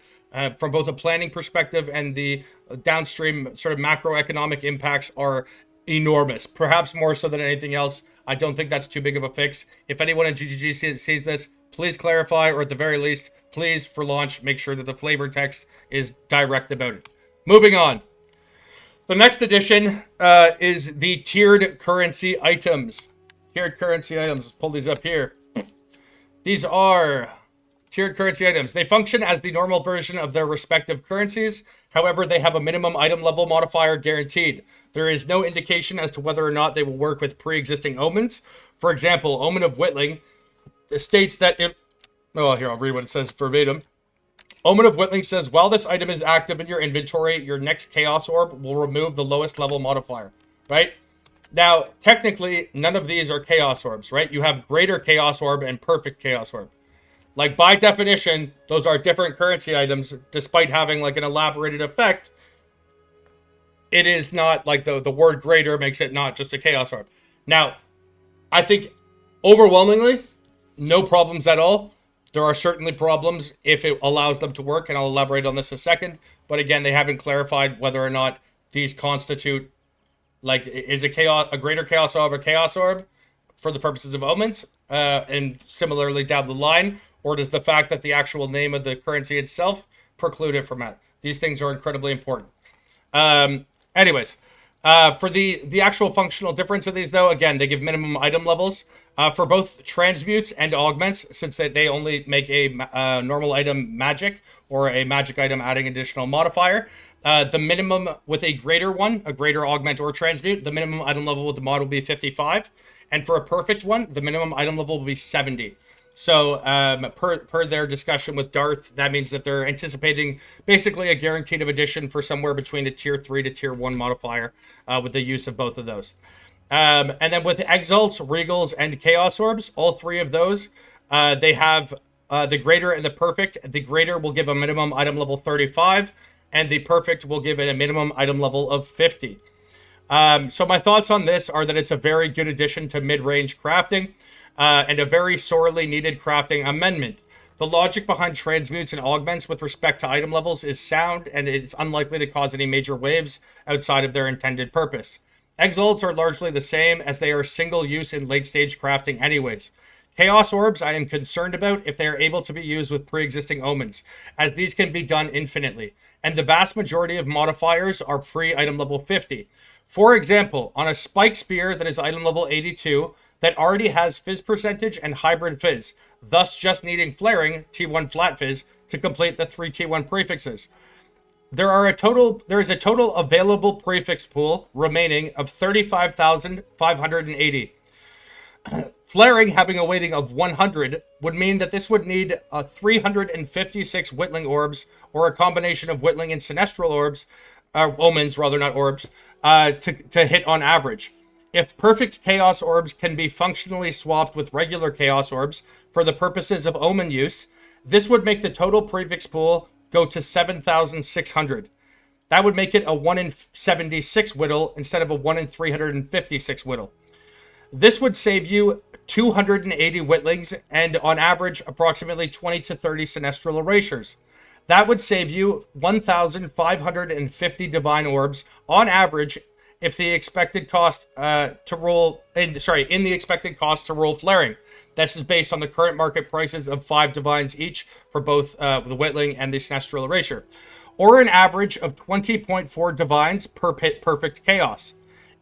from both a planning perspective and the downstream sort of macroeconomic impacts are enormous, perhaps more so than anything else. I don't think that's too big of a fix. If anyone in GGG sees this, please clarify, or at the very least, please, for launch, make sure that the flavor text is direct about it. Moving on. The next addition is the tiered currency items. Tiered currency items. Let's pull these up here. These are tiered currency items. They function as the normal version of their respective currencies. However, they have a minimum item level modifier guaranteed. There is no indication as to whether or not they will work with pre-existing omens. For example, Omen of Whittling states that it... Oh, here, I'll read what it says verbatim. Omen of Whittling says, while this item is active in your inventory, your next Chaos Orb will remove the lowest level modifier, right? Now, technically, none of these are Chaos Orbs, right? You have Greater Chaos Orb and Perfect Chaos Orb. Like, by definition, those are different currency items, despite having, like, an elaborated effect. It is not, like, the word greater makes it not just a Chaos Orb. Now, I think, overwhelmingly, no problems at all. There are certainly problems if it allows them to work, and I'll elaborate on this in a second. But again, they haven't clarified whether or not these constitute, like, is a Greater Chaos Orb a Chaos Orb for the purposes of omens, and similarly down the line, or does the fact that the actual name of the currency itself preclude it from that? These things are incredibly important. Anyways, for the actual functional difference of these, though, again, they give minimum item levels. For both transmutes and augments, since they only make a normal item magic, or a magic item adding additional modifier. The minimum with a greater one, a greater augment or transmute, the minimum item level with the mod will be 55. And for a perfect one, the minimum item level will be 70. So per their discussion with Darth, that means that they're anticipating basically a guaranteed of addition for somewhere between a tier 3 to tier 1 modifier with the use of both of those. And then with Exalts, Regals, and Chaos Orbs, all three of those, they have the Greater and the Perfect. The Greater will give a minimum item level 35, and the Perfect will give it a minimum item level of 50. So my thoughts on this are that it's a very good addition to mid-range crafting, and a very sorely needed crafting amendment. The logic behind transmutes and augments with respect to item levels is sound, and it's unlikely to cause any major waves outside of their intended purpose. Exalts are largely the same, as they are single use in late stage crafting anyways. Chaos Orbs I am concerned about if they are able to be used with pre-existing omens, as these can be done infinitely, and the vast majority of modifiers are pre-item level 50. For example, on a spike spear that is item level 82, that already has fizz percentage and hybrid fizz, thus just needing flaring, T1 flat fizz, to complete the 3 T1 prefixes. There is a total available prefix pool remaining of 35,580. Flaring having a weighting of 100 would mean that this would need 356 Whittling Orbs, or a combination of Whittling and Sinestral Orbs, Omens rather, not Orbs, to hit on average. If perfect Chaos Orbs can be functionally swapped with regular Chaos Orbs for the purposes of Omen use, this would make the total prefix pool go to 7,600. That would make it a 1 in 76 whittle instead of a 1 in 356 whittle. This would save you 280 witlings and on average approximately 20 to 30 sinestral erasures. That would save you 1,550 divine orbs on average if the expected cost to roll in the expected cost to roll flaring. This is based on the current market prices of 5 divines each for both the Witling and the Sinestral Erasure, or an average of 20.4 divines per perfect chaos.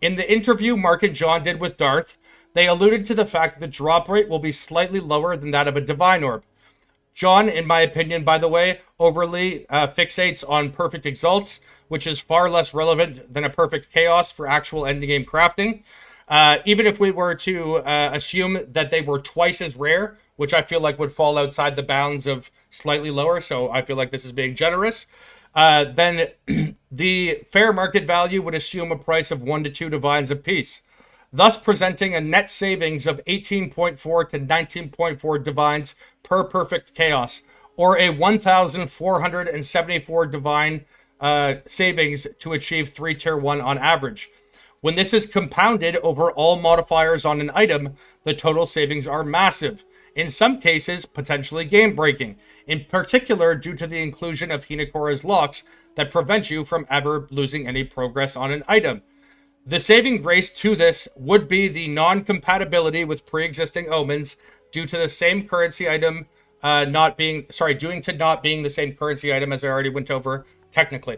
In the interview Mark and John did with Darth, they alluded to the fact that the drop rate will be slightly lower than that of a divine orb. John, in my opinion, by the way, overly fixates on perfect exalts, which is far less relevant than a perfect chaos for actual endgame crafting. Even if we were to assume that they were twice as rare, which I feel like would fall outside the bounds of slightly lower, so I feel like this is being generous, then the fair market value would assume a price of 1 to 2 divines apiece, thus presenting a net savings of 18.4 to 19.4 divines per perfect chaos, or a 1,474 divine savings to achieve 3 tier 1 on average. When this is compounded over all modifiers on an item, the total savings are massive, in some cases potentially game-breaking, in particular due to the inclusion of Hinekora's locks that prevent you from ever losing any progress on an item. The saving grace to this would be the non-compatibility with pre-existing omens due to the same currency item not being the same currency item as I already went over technically.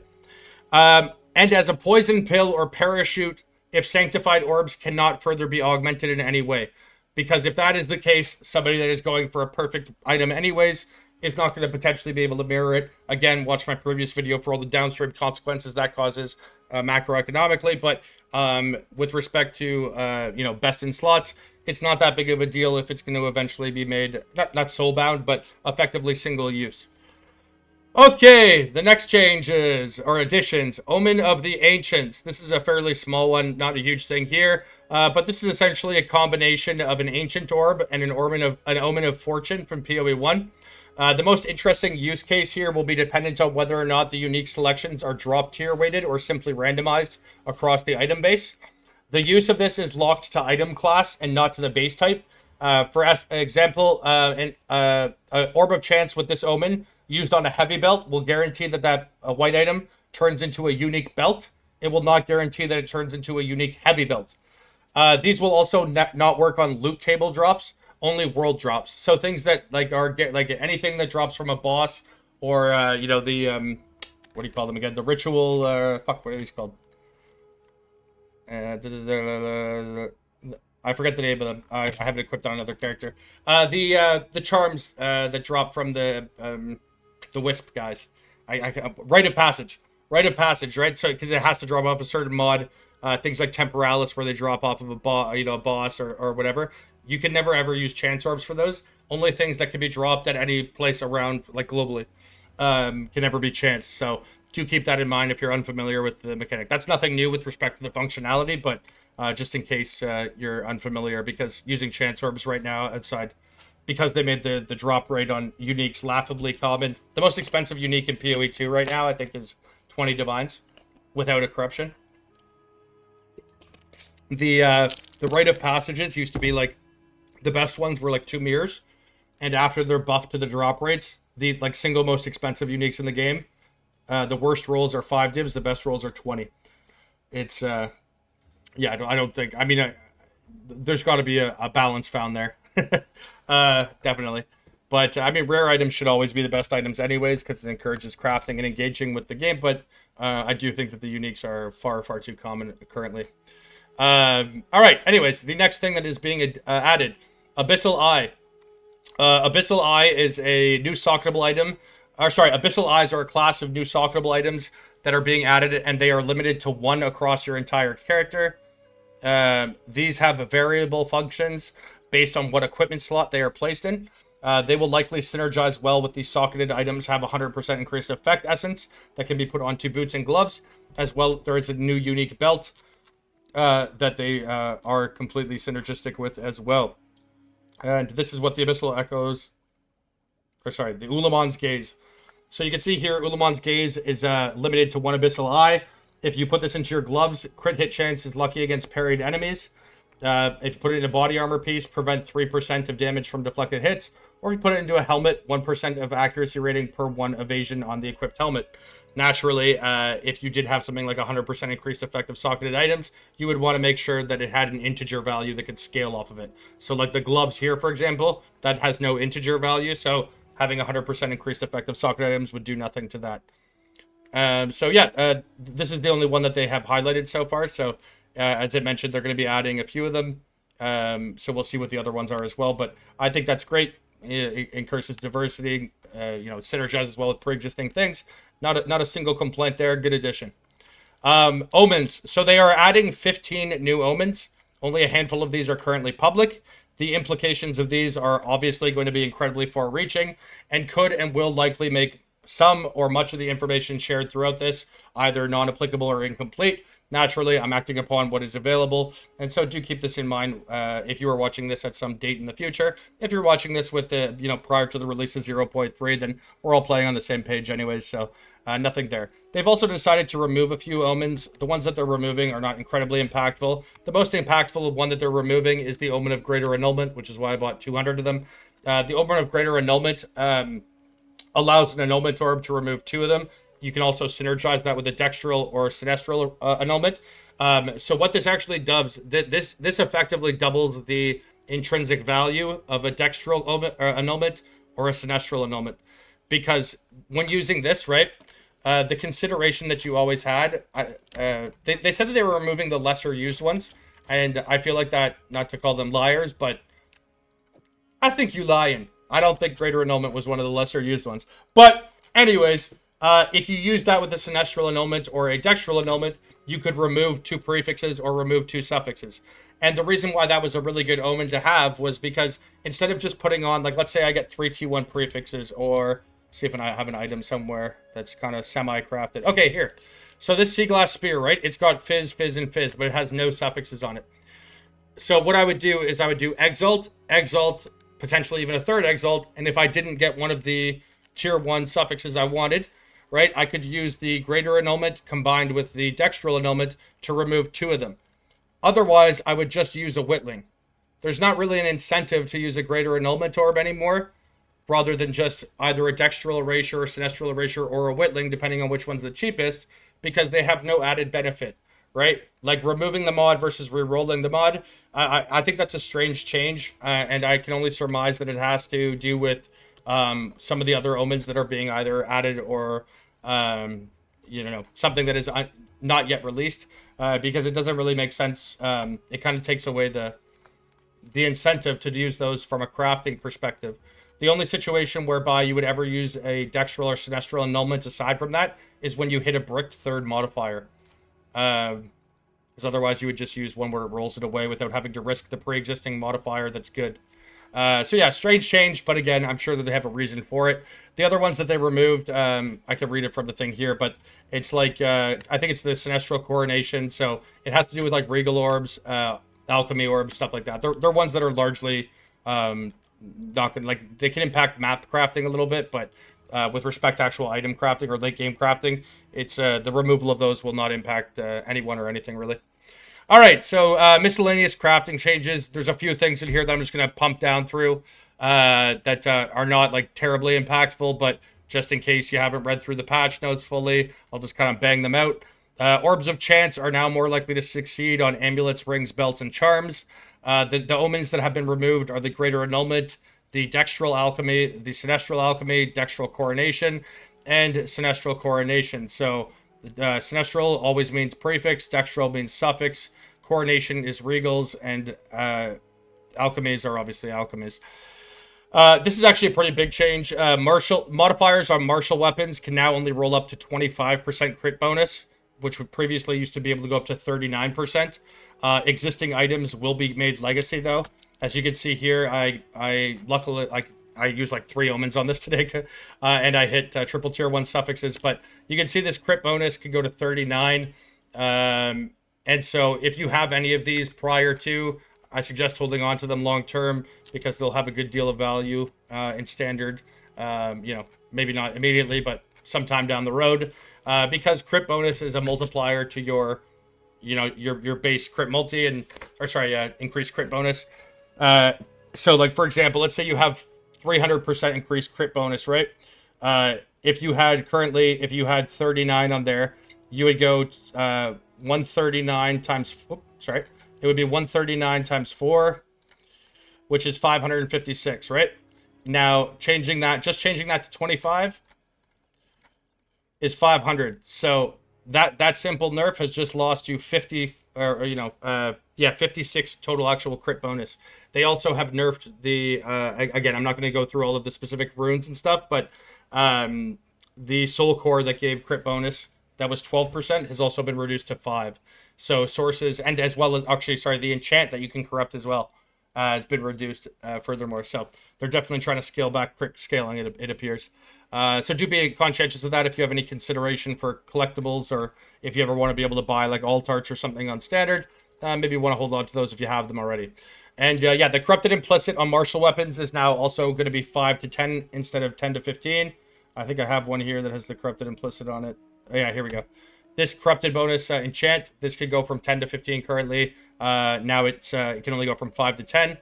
And as a poison pill or parachute, if sanctified orbs cannot further be augmented in any way. Because if that is the case, somebody that is going for a perfect item anyways is not going to potentially be able to mirror it. Again, watch my previous video for all the downstream consequences that causes macroeconomically. But with respect to, best in slots, it's not that big of a deal if it's going to eventually be made, not soulbound, but effectively single use. Okay, the next changes or additions. Omen of the Ancients. This is a fairly small one, not a huge thing here. But this is essentially a combination of an Ancient Orb and an Omen of Fortune from PoE 1. The most interesting use case here will be dependent on whether or not the unique selections are drop tier weighted or simply randomized across the item base. The use of this is locked to item class and not to the base type. For example, an Orb of Chance with this Omen used on a heavy belt will guarantee that white item turns into a unique belt. It will not guarantee that it turns into a unique heavy belt. These will also not work on loot table drops, only world drops. So things that are anything that drops from a boss or what do you call them again? The ritual what are these called? I forget the name of them. I have it equipped on another character. The charms that drop from the wisp guys. Rite of passage, right? So because it has to drop off a certain mod. Things like Temporalis, where they drop off of a boss or whatever. You can never ever use chance orbs for those. Only things that can be dropped at any place around, like globally, can never be chance. So do keep that in mind if you're unfamiliar with the mechanic. That's nothing new with respect to the functionality, but just in case you're unfamiliar, because using chance orbs right now outside, because they made the drop rate on uniques laughably common. The most expensive unique in PoE 2 right now, I think, is 20 divines without a corruption. The rite of passages used to be the best ones were 2 mirrors, and after they're buffed to the drop rates, the single most expensive uniques in the game, the worst rolls are 5 divs, the best rolls are 20. It's I don't think, there's got to be a balance found there. Definitely. But rare items should always be the best items anyways, because it encourages crafting and engaging with the game. But I do think that the uniques are far too common currently. All right. Anyways, the next thing that is being added, Abyssal Eye. Abyssal Eye is a new socketable item. Abyssal Eyes are a class of new socketable items that are being added, and they are limited to 1 across your entire character. These have variable functions based on what equipment slot they are placed in. They will likely synergize well with the socketed items, have 100% increased effect essence that can be put onto boots and gloves. As well, there is a new unique belt that they are completely synergistic with as well. And this is what the Abyssal Echoes, the Ulamon's Gaze. So you can see here, Ulamon's Gaze is limited to 1 Abyssal Eye. If you put this into your gloves, crit hit chance is lucky against parried enemies. If you put it in a body armor piece, prevent 3% of damage from deflected hits. Or if you put it into a helmet, 1% of accuracy rating per 1 evasion on the equipped helmet. Naturally, if you did have something like 100% increased effective socketed items, you would want to make sure that it had an integer value that could scale off of it. So like the gloves here, for example, that has no integer value, so having 100% increased effective socketed items would do nothing to that. This is the only one that they have highlighted so far, so as I mentioned, they're going to be adding a few of them, so we'll see what the other ones are as well, but I think that's great. It increases diversity, synergizes well with pre-existing things. Not a single complaint there. Good addition. Omens. So they are adding 15 new omens. Only a handful of these are currently public. The implications of these are obviously going to be incredibly far-reaching and could and will likely make some or much of the information shared throughout this either non-applicable or incomplete. Naturally, I'm acting upon what is available, and so do keep this in mind if you are watching this at some date in the future. If you're watching this with the, prior to the release of 0.3, then we're all playing on the same page anyways, so nothing there. They've also decided to remove a few omens. The ones that they're removing are not incredibly impactful. The most impactful one that they're removing is the Omen of Greater Annulment, which is why I bought 200 of them. The Omen of Greater Annulment allows an annulment orb to remove 2 of them. You can also synergize that with a dextral or sinestral annulment. So what this actually does, this effectively doubles the intrinsic value of a dextral annulment or a sinestral annulment. Because when using this, right, the consideration that you always had, they said that they were removing the lesser used ones. And I feel like that, not to call them liars, but I think you lying. I don't think Greater Annulment was one of the lesser used ones. But anyways, if you use that with a sinestral annulment or a dextral annulment, you could remove 2 prefixes or remove 2 suffixes. And the reason why that was a really good omen to have was because instead of just putting on, like, let's say I get 3 T1 prefixes, or let's see if I have an item somewhere that's kind of semi-crafted. Okay, here. So this sea glass spear, right? It's got fizz, fizz, and fizz, but it has no suffixes on it. So what I would do is I would do exalt, exalt, potentially even a third exalt, and if I didn't get one of the tier 1 suffixes I wanted, right, I could use the greater annulment combined with the dextral annulment to remove 2 of them. Otherwise, I would just use a whittling. There's not really an incentive to use a greater annulment orb anymore, rather than just either a dextral erasure or sinestral erasure or a whittling, depending on which one's the cheapest, because they have no added benefit, right? Like removing the mod versus re-rolling the mod. I think that's a strange change, and I can only surmise that it has to do with some of the other omens that are being either added or something that is not yet released, because it doesn't really make sense. It kind of takes away the incentive to use those from a crafting perspective. The only situation whereby you would ever use a dextral or sinestral annulment aside from that is when you hit a bricked third modifier. Because otherwise you would just use one where it rolls it away without having to risk the pre-existing modifier that's good. So yeah, strange change, but again, I'm sure that they have a reason for it. The other ones that they removed, I could read it from the thing here, but it's like, I think it's the Sinestral Coronation, so it has to do with like Regal Orbs, Alchemy Orbs, stuff like that. They're ones that are largely not gonna, like, they can impact map crafting a little bit, but with respect to actual item crafting or late game crafting, it's the removal of those will not impact anyone or anything really. All right, so miscellaneous crafting changes. There's a few things in here that I'm just going to pump down through that are not like terribly impactful, but just in case you haven't read through the patch notes fully, I'll just kind of bang them out. Orbs of Chance are now more likely to succeed on amulets, rings, belts, and charms. The omens that have been removed are the Greater Annulment, the Dextral Alchemy, the Sinestral Alchemy, Dextral Coronation, and Sinestral Coronation. So Sinestral always means prefix, Dextral means suffix, Coronation is regals, and alchemies are obviously alchemies. This is actually a pretty big change. Martial modifiers on martial weapons can now only roll up to 25% crit bonus, which would previously used to be able to go up to 39%. Existing items will be made legacy though. As you can see here, I luckily I used like 3 omens on this today, and I hit triple tier 1 suffixes, but you can see this crit bonus can go to 39. And so if you have any of these prior to, I suggest holding on to them long term because they'll have a good deal of value in standard, maybe not immediately, but sometime down the road, because crit bonus is a multiplier to your base crit multi, and or sorry, increased crit bonus. So like for example, let's say you have 300% increased crit bonus, right? If you had 39 on there, you would go 139 times. Sorry, it would be 139 times 4, which is 556, right? Now changing that to 25 is 500. So that simple nerf has just lost you 50 or 56 total actual crit bonus. They also have nerfed the again, I'm not going to go through all of the specific runes and stuff, but the soul core that gave crit bonus that was 12% has also been reduced to 5. So sources, and as well as the enchant that you can corrupt as well has been reduced furthermore. So they're definitely trying to scale back crit scaling, it appears. So do be conscientious of that if you have any consideration for collectibles, or if you ever want to be able to buy like alt arts or something on standard. Maybe you want to hold on to those if you have them already. And yeah, the corrupted implicit on martial weapons is now also going to be 5 to 10 instead of 10 to 15. I think I have one here that has the corrupted implicit on it. Oh, yeah, here we go. This corrupted bonus enchant, this could go from 10 to 15 currently. Now it can only go from 5 to 10.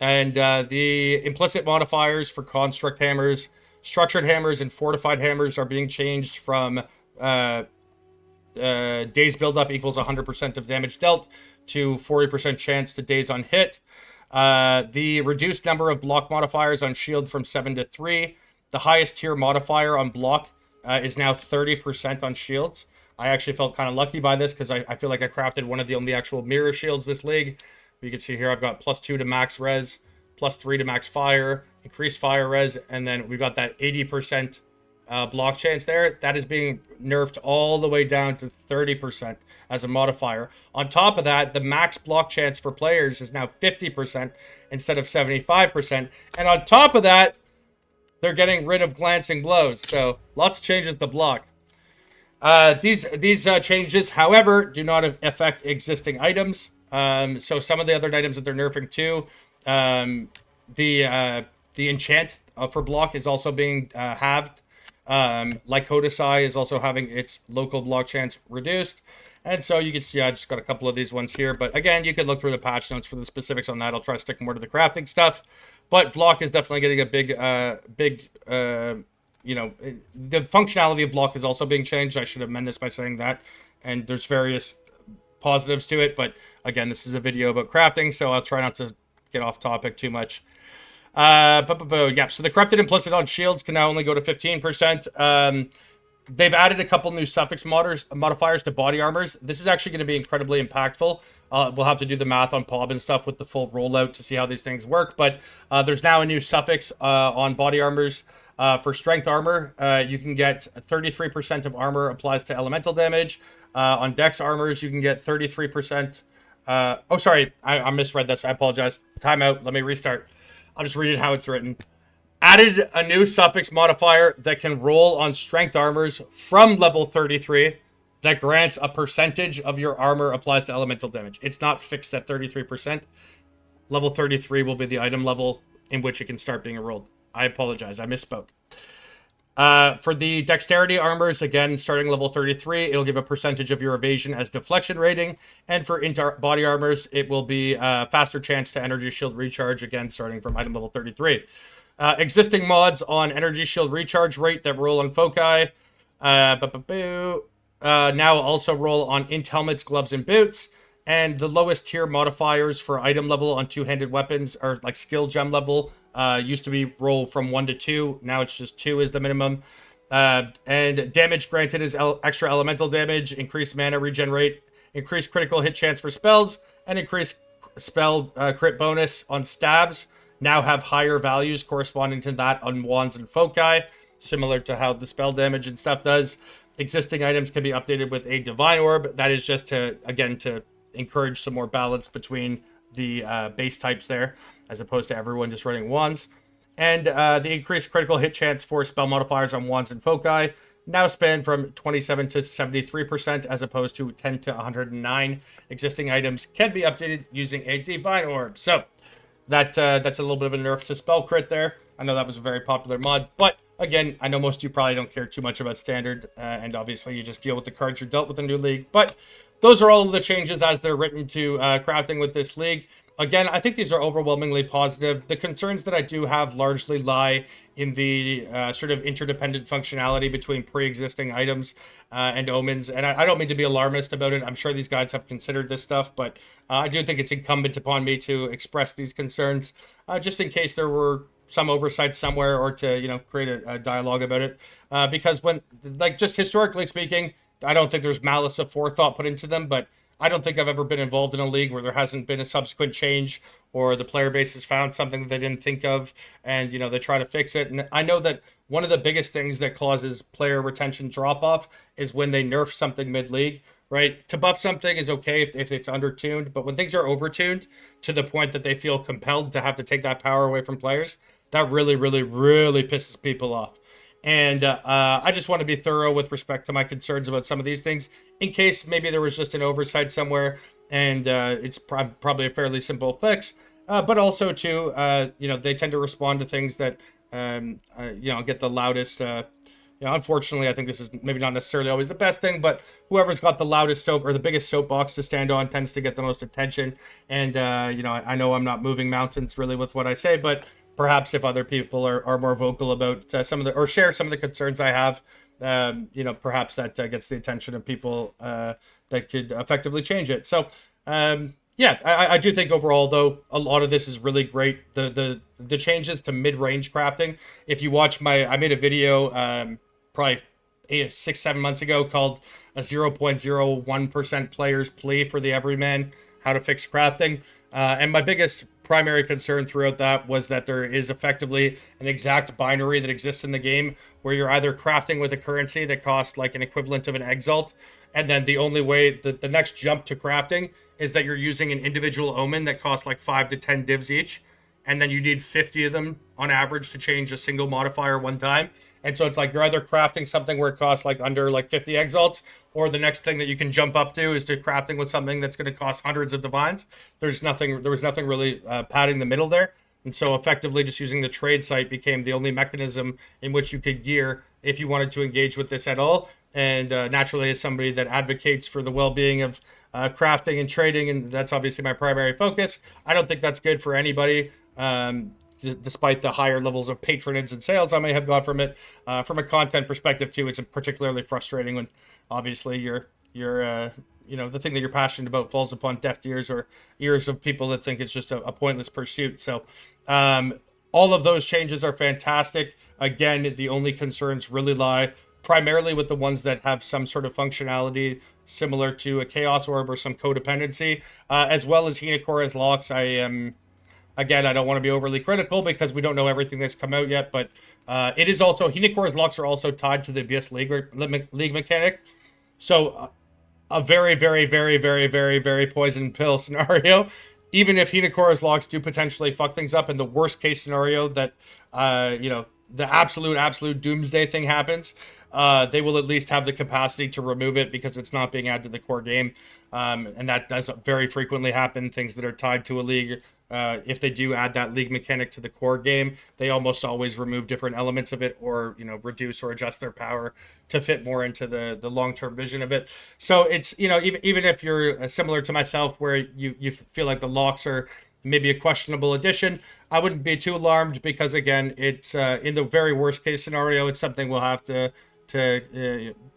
And the implicit modifiers for construct hammers, structured hammers, and fortified hammers are being changed from days buildup equals 100% of damage dealt to 40% chance to days on hit. The reduced number of block modifiers on shield from 7 to 3. The highest tier modifier on block is now 30% on shields. I actually felt kind of lucky by this because I feel like I crafted one of the only actual mirror shields this league. You can see here I've got +2 to max res, +3 to max fire, increased fire res, and then we've got that 80% block chance there. That is being nerfed all the way down to 30% as a modifier. On top of that, the max block chance for players is now 50% instead of 75%. And on top of that, they're getting rid of glancing blows. So lots of changes to block. These changes, however, do not affect existing items. So some of the other items that they're nerfing too, the enchant for block is also being halved. Like Codicai is also having its local block chance reduced. And so you can see I just got a couple of these ones here. But again, you could look through the patch notes for the specifics on that. I'll try to stick more to the crafting stuff. But block is definitely getting a big, the functionality of block is also being changed. I should amend this by saying that. And there's various positives to it. But again, this is a video about crafting, so I'll try not to get off topic too much. Yeah, so the corrupted implicit on shields can now only go to 15%. They've added a couple new suffix modifiers to body armors. This is actually going to be incredibly impactful. We'll have to do the math on POB and stuff with the full rollout to see how these things work. But there's now a new suffix on body armors. For strength armor, you can get 33% of armor applies to elemental damage. On dex armors, you can get 33%. Oh, sorry, I misread this. I apologize. Timeout. Let me restart. I'll just read it how it's written. Added a new suffix modifier that can roll on strength armors from level 33 that grants a percentage of your armor applies to elemental damage. It's not fixed at 33%. Level 33 will be the item level in which it can start being rolled. I apologize. I misspoke. For the dexterity armors, again, starting level 33, it'll give a percentage of your evasion as deflection rating. And for body armors, it will be a faster chance to energy shield recharge, again, starting from item level 33. Existing mods on energy shield recharge rate that roll on foci now also roll on int helmets, gloves, and boots. And the lowest tier modifiers for item level on two-handed weapons are like skill gem level. Used to be roll from 1 to 2. Now it's just 2 is the minimum. And damage granted is extra elemental damage, increased mana regen rate, increased critical hit chance for spells, and increased spell crit bonus on stabs. Now have higher values corresponding to that on wands and foci, similar to how the spell damage and stuff does. Existing items can be updated with a divine orb. That is just to encourage some more balance between the base types there, as opposed to everyone just running wands. And the increased critical hit chance for spell modifiers on wands and foci now span from 27 to 73%, as opposed to 10 to 109. Existing items can be updated using a divine orb. So that's a little bit of a nerf to spell crit there. I know that was a very popular mod, but again, I know most of you probably don't care too much about standard, and obviously you just deal with the cards you're dealt with in New League. But those are all of the changes as they're written to crafting with this league. Again, I think these are overwhelmingly positive. The concerns that I do have largely lie in the sort of interdependent functionality between pre-existing items and omens. And I don't mean to be alarmist about it. I'm sure these guys have considered this stuff, but I do think it's incumbent upon me to express these concerns, just in case there were some oversight somewhere, or to, you know, create a dialogue about it. Because when, like, just historically speaking, I don't think there's malice of forethought put into them, but I don't think I've ever been involved in a league where there hasn't been a subsequent change, or the player base has found something that they didn't think of, and, you know, they try to fix it. And I know that one of the biggest things that causes player retention drop off is when they nerf something mid-league, right? To buff something is okay if it's under-tuned, but when things are over-tuned to the point that they feel compelled to have to take that power away from players, that really, really, really pisses people off. And I just want to be thorough with respect to my concerns about some of these things, in case maybe there was just an oversight somewhere, and it's probably a fairly simple fix. But also, too, you know, they tend to respond to things that, you know, get the loudest. You know, unfortunately, I think this is maybe not necessarily always the best thing, but whoever's got the loudest soap, or the biggest soapbox to stand on, tends to get the most attention. And, you know, I know I'm not moving mountains really with what I say, but perhaps if other people are more vocal about some of the, or share some of the concerns I have, you know, perhaps that gets the attention of people that could effectively change it. So, yeah, I do think overall, though, a lot of this is really great. The changes to mid-range crafting. If you watch I made a video probably 6-7 months ago called a 0.01% player's plea for the everyman, how to fix crafting. And my biggest primary concern throughout that was that there is effectively an exact binary that exists in the game where you're either crafting with a currency that costs like an equivalent of an exalt, and then the only way that the next jump to crafting is that you're using an individual omen that costs like 5 to 10 divs each, and then you need 50 of them on average to change a single modifier one time. And so it's like you're either crafting something where it costs like under like 50 exalts, or the next thing that you can jump up to is to crafting with something that's going to cost hundreds of divines. There was nothing really padding the middle there. And so effectively just using the trade site became the only mechanism in which you could gear if you wanted to engage with this at all. And naturally, as somebody that advocates for the well-being of crafting and trading, and that's obviously my primary focus, I don't think that's good for anybody. Despite the higher levels of patronage and sales I may have got from it. From a content perspective too, it's particularly frustrating when obviously you're you know, the thing that you're passionate about falls upon deaf ears, or ears of people that think it's just a pointless pursuit. So all of those changes are fantastic. Again, the only concerns really lie primarily with the ones that have some sort of functionality similar to a Chaos Orb or some codependency, as well as Hinekora's locks. Again, I don't want to be overly critical because we don't know everything that's come out yet, but it is also, Hinekora's locks are also tied to the Abyss league mechanic. So a very, very, very, very, very, very poison pill scenario. Even if Hinekora's locks do potentially fuck things up in the worst case scenario that, you know, the absolute doomsday thing happens, they will at least have the capacity to remove it because it's not being added to the core game. And that does very frequently happen, things that are tied to a league. If they do add that league mechanic to the core game, they almost always remove different elements of it, or, you know, reduce or adjust their power to fit more into the long-term vision of it. So it's, you know, even if you're similar to myself where you feel like the locks are maybe a questionable addition, I wouldn't be too alarmed, because again, it's in the very worst case scenario, it's something we'll have to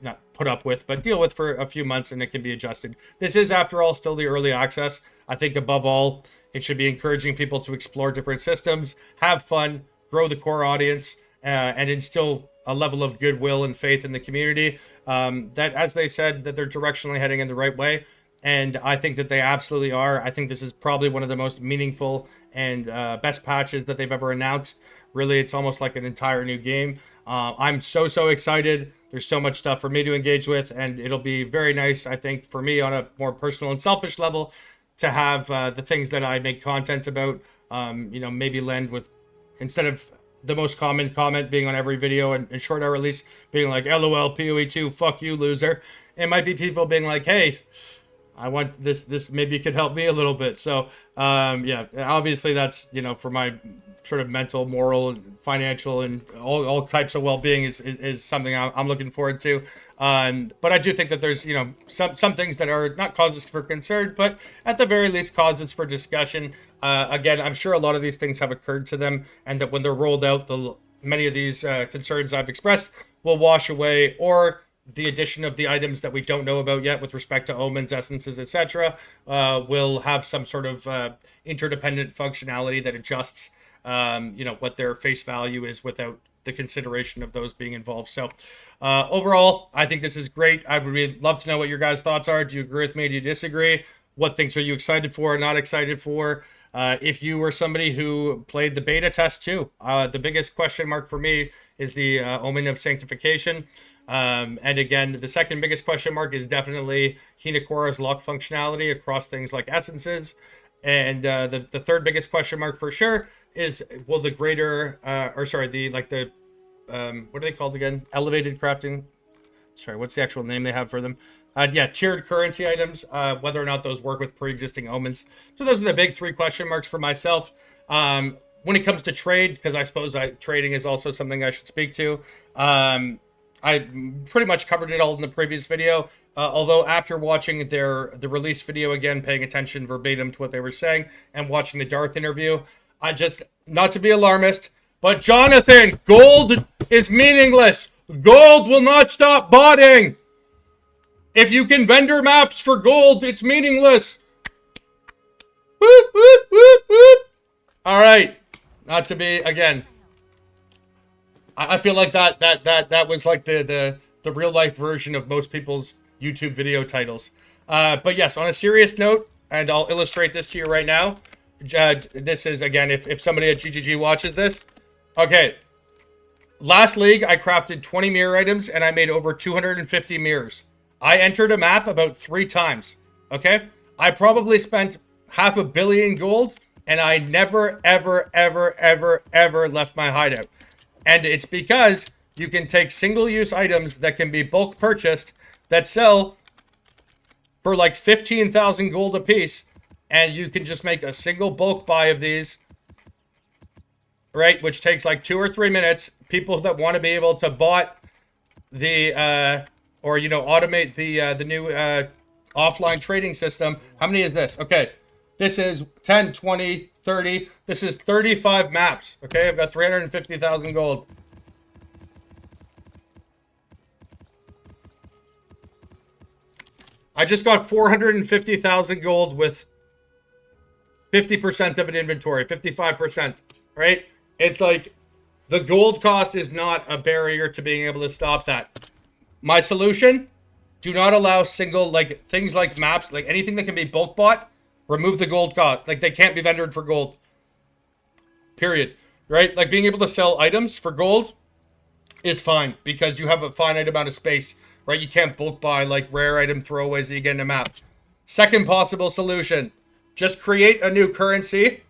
not put up with, but deal with for a few months, and it can be adjusted. This is, after all, still the early access. I think above all, it should be encouraging people to explore different systems, have fun, grow the core audience, and instill a level of goodwill and faith in the community. That, as they said, that they're directionally heading in the right way. And I think that they absolutely are. I think this is probably one of the most meaningful and best patches that they've ever announced. Really, it's almost like an entire new game. I'm so excited. There's so much stuff for me to engage with, and it'll be very nice, I think, for me on a more personal and selfish level, to have the things that I make content about, you know, maybe lend with, instead of the most common comment being on every video and short hour release being like, LOL, PoE2, fuck you, loser. It might be people being like, hey, I want this maybe could help me a little bit. So, yeah, obviously that's, you know, for my sort of mental, moral, financial, and all types of well-being is something I'm looking forward to. But I do think that there's, some things that are not causes for concern, but at the very least causes for discussion. Again, I'm sure a lot of these things have occurred to them, and that when they're rolled out, many of these concerns I've expressed will wash away, or the addition of the items that we don't know about yet with respect to omens, essences, etc., will have some sort of interdependent functionality that adjusts, what their face value is without the consideration of those being involved. So overall, I think this is great. I would really love to know what your guys' thoughts are. Do you agree with me? Do you disagree? What things are you excited for or not excited for? If you were somebody who played the beta test too, the biggest question mark for me is the Omen of Sanctification. And again, the second biggest question mark is definitely Hinekora's lock functionality across things like essences. And the third biggest question mark for sure is, will the greater, what are they called again? Elevated crafting. Sorry, what's the actual name they have for them? Tiered currency items, whether or not those work with pre-existing omens. So those are the big three question marks for myself. When it comes to trade, because I suppose trading is also something I should speak to. I pretty much covered it all in the previous video. Although after watching the release video again, paying attention verbatim to what they were saying, and watching the Darth interview, I just, not to be alarmist, but Jonathan, gold is meaningless. Gold will not stop botting. If you can vendor maps for gold, it's meaningless. Whoop, whoop, whoop, whoop. All right. Not to be, again, I feel like that was like the real life version of most people's YouTube video titles. But yes, on a serious note, and I'll illustrate this to you right now. This is, again, if somebody at GGG watches this. Okay. Last league, I crafted 20 mirror items, and I made over 250 mirrors. I entered a map about 3 times. Okay? I probably spent $500 million gold, and I never, ever, ever, ever, ever left my hideout. And it's because you can take single-use items that can be bulk purchased that sell for like 15,000 gold a piece, and you can just make a single bulk buy of these, right? Which takes like 2 or 3 minutes. People that want to be able to bot the automate the new offline trading system. How many is this? Okay, this is 10, 20, 30. This is 35 maps. Okay, I've got 350,000 gold. I just got 450,000 gold with 50% of an inventory, 55%, right? It's like the gold cost is not a barrier to being able to stop that. My solution, do not allow single, like things like maps, like anything that can be bulk bought, remove the gold cost. Like they can't be vendored for gold. Period. Right? Like being able to sell items for gold is fine because you have a finite amount of space, right? You can't bulk buy like rare item throwaways that you get in a map. Second possible solution, just create a new currency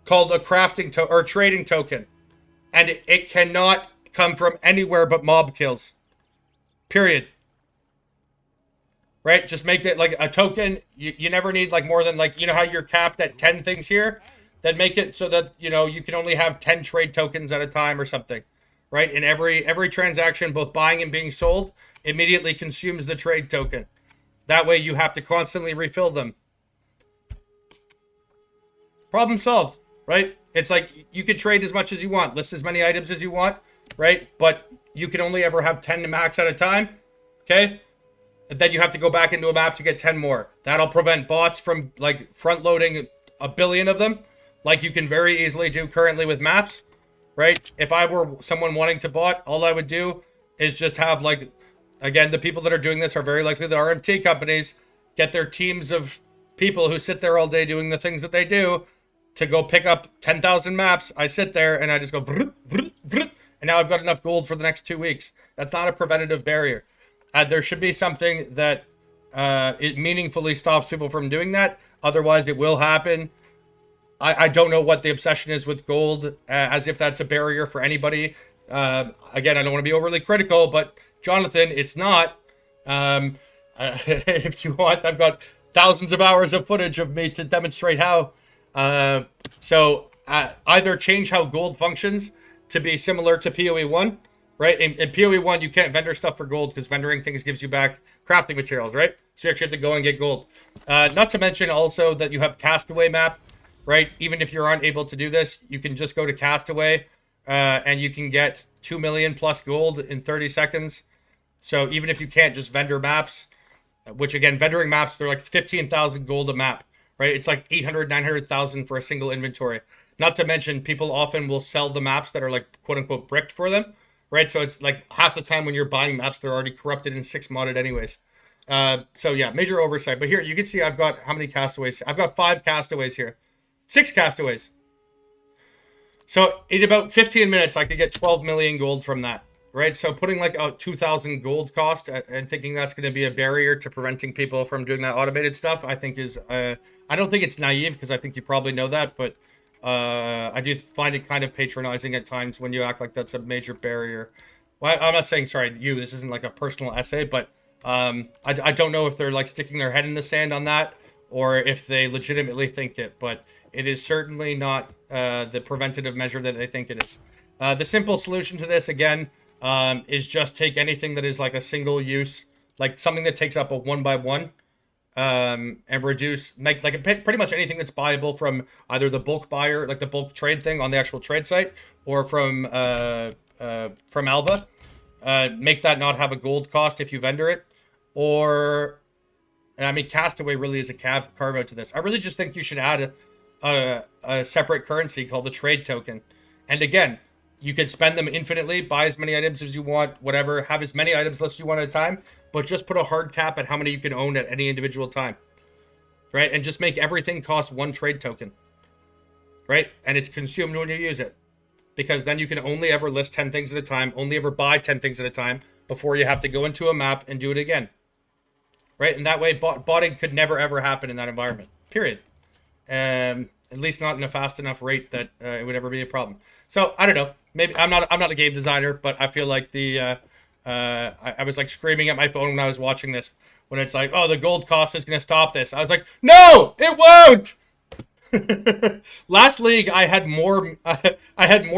called a crafting or trading token. And it cannot come from anywhere but mob kills. Period. Right? Just make it like a token. You never need like more than like, how you're capped at 10 things here. Then make it so that, you can only have 10 trade tokens at a time or something. Right? And every transaction, both buying and being sold, immediately consumes the trade token. That way you have to constantly refill them. Problem solved, right? It's like you could trade as much as you want, list as many items as you want, right? But you can only ever have 10 max at a time, okay? And then you have to go back into a map to get 10 more. That'll prevent bots from like front loading a billion of them, like you can very easily do currently with maps, right? If I were someone wanting to bot, all I would do is just have like, again, the people that are doing this are very likely the RMT companies, get their teams of people who sit there all day doing the things that they do to go pick up 10,000 maps. I sit there and I just go, vrrt, vrrt, vrrt, and now I've got enough gold for the next 2 weeks. That's not a preventative barrier. There should be something that it meaningfully stops people from doing that. Otherwise, it will happen. I don't know what the obsession is with gold, as if that's a barrier for anybody. Again, I don't want to be overly critical, but Jonathan, it's not. If you want, I've got thousands of hours of footage of me to demonstrate how. So either change how gold functions to be similar to PoE 1, right? In PoE 1, you can't vendor stuff for gold because vendoring things gives you back crafting materials, right? So you actually have to go and get gold. Not to mention also that you have Castaway map, right? Even if you aren't able to do this, you can just go to Castaway and you can get 2 million plus gold in 30 seconds. So even if you can't just vendor maps, which again, vendoring maps, they're like 15,000 gold a map, right? It's like 800, 900,000 for a single inventory. Not to mention, people often will sell the maps that are like quote unquote bricked for them, right? So it's like half the time when you're buying maps, they're already corrupted and 6 modded anyways. So yeah, major oversight. But here you can see I've got how many castaways? I've got 5 castaways here, 6 castaways. So in about 15 minutes, I could get 12 million gold from that, right? So putting like a 2,000 gold cost and thinking that's going to be a barrier to preventing people from doing that automated stuff, I think is, I don't think it's naive because I think you probably know that, but I do find it kind of patronizing at times when you act like that's a major barrier. Well, I'm not saying, sorry, this isn't like a personal essay, but I don't know if they're like sticking their head in the sand on that or if they legitimately think it, but it is certainly not the preventative measure that they think it is. The simple solution to this, again, is just take anything that is like a single use, like something that takes up a 1x1, and reduce, make like pretty much anything that's buyable from either the bulk buyer, like the bulk trade thing on the actual trade site, or from Alva. Make that not have a gold cost if you vendor it, or, and I mean, Castaway really is a carve out to this. I really just think you should add a separate currency called the trade token. And again, you could spend them infinitely, buy as many items as you want, whatever, have as many items lists you want at a time, but just put a hard cap at how many you can own at any individual time, right? And just make everything cost 1 trade token, right? And it's consumed when you use it, because then you can only ever list 10 things at a time, only ever buy 10 things at a time before you have to go into a map and do it again, right? And that way, botting could never ever happen in that environment, period. At least not in a fast enough rate that it would ever be a problem. So I don't know. Maybe I'm not a game designer, but I feel like I was like screaming at my phone when I was watching this, when it's like, oh, the gold cost is gonna stop this. I was like, no, it won't. Last league, I had more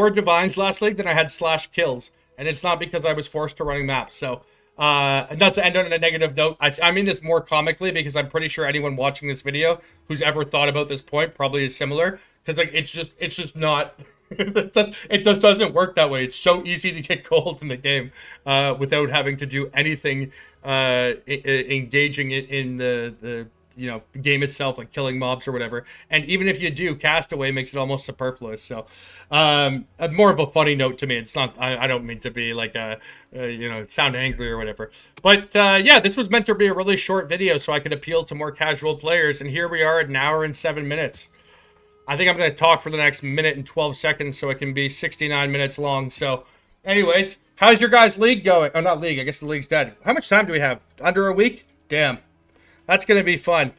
divines last league than I had slash kills, and it's not because I was forced to running maps. So not to end on a negative note, I mean this more comically because I'm pretty sure anyone watching this video who's ever thought about this point probably is similar, because like it's just not it just doesn't work that way. It's so easy to get gold in the game without having to do anything engaging in the game itself, like killing mobs or whatever. And even if you do, Castaway makes it almost superfluous. So more of a funny note to me. It's not, I don't mean to be like sound angry or whatever, but yeah, this was meant to be a really short video so I could appeal to more casual players, and here we are at 1 hour and 7 minutes. I think I'm going to talk for the next minute and 12 seconds so it can be 69 minutes long. So anyways, how's your guys' league going? Oh, not league, I guess the league's dead. How much time do we have? Under a week? Damn. That's going to be fun.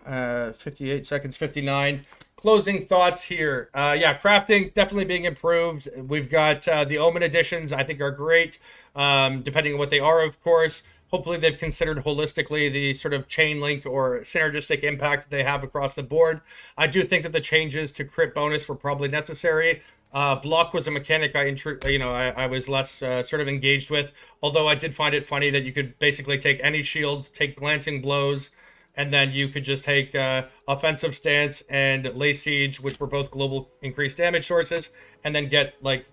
58 seconds, 59. Closing thoughts here. Yeah, crafting definitely being improved. We've got the Omen editions, I think are great, depending on what they are, of course. Hopefully they've considered holistically the sort of chain link or synergistic impact that they have across the board. I do think that the changes to crit bonus were probably necessary. Block was a mechanic I was less sort of engaged with, although I did find it funny that you could basically take any shield, take glancing blows, and then you could just take offensive stance and lay siege, which were both global increased damage sources, and then get like,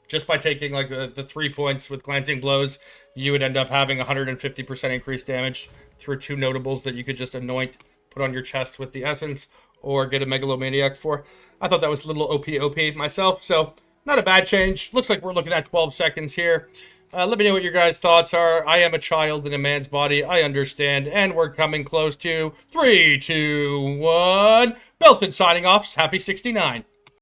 just by taking like the 3 points with glancing blows, you would end up having 150% increased damage through 2 notables that you could just anoint, put on your chest with the essence, or get a megalomaniac for. I thought that was a little OP myself, so not a bad change. Looks like we're looking at 12 seconds here. Let me know what your guys' thoughts are. I am a child in a man's body, I understand, and we're coming close to 3, 2, 1. Belton signing off. Happy 69.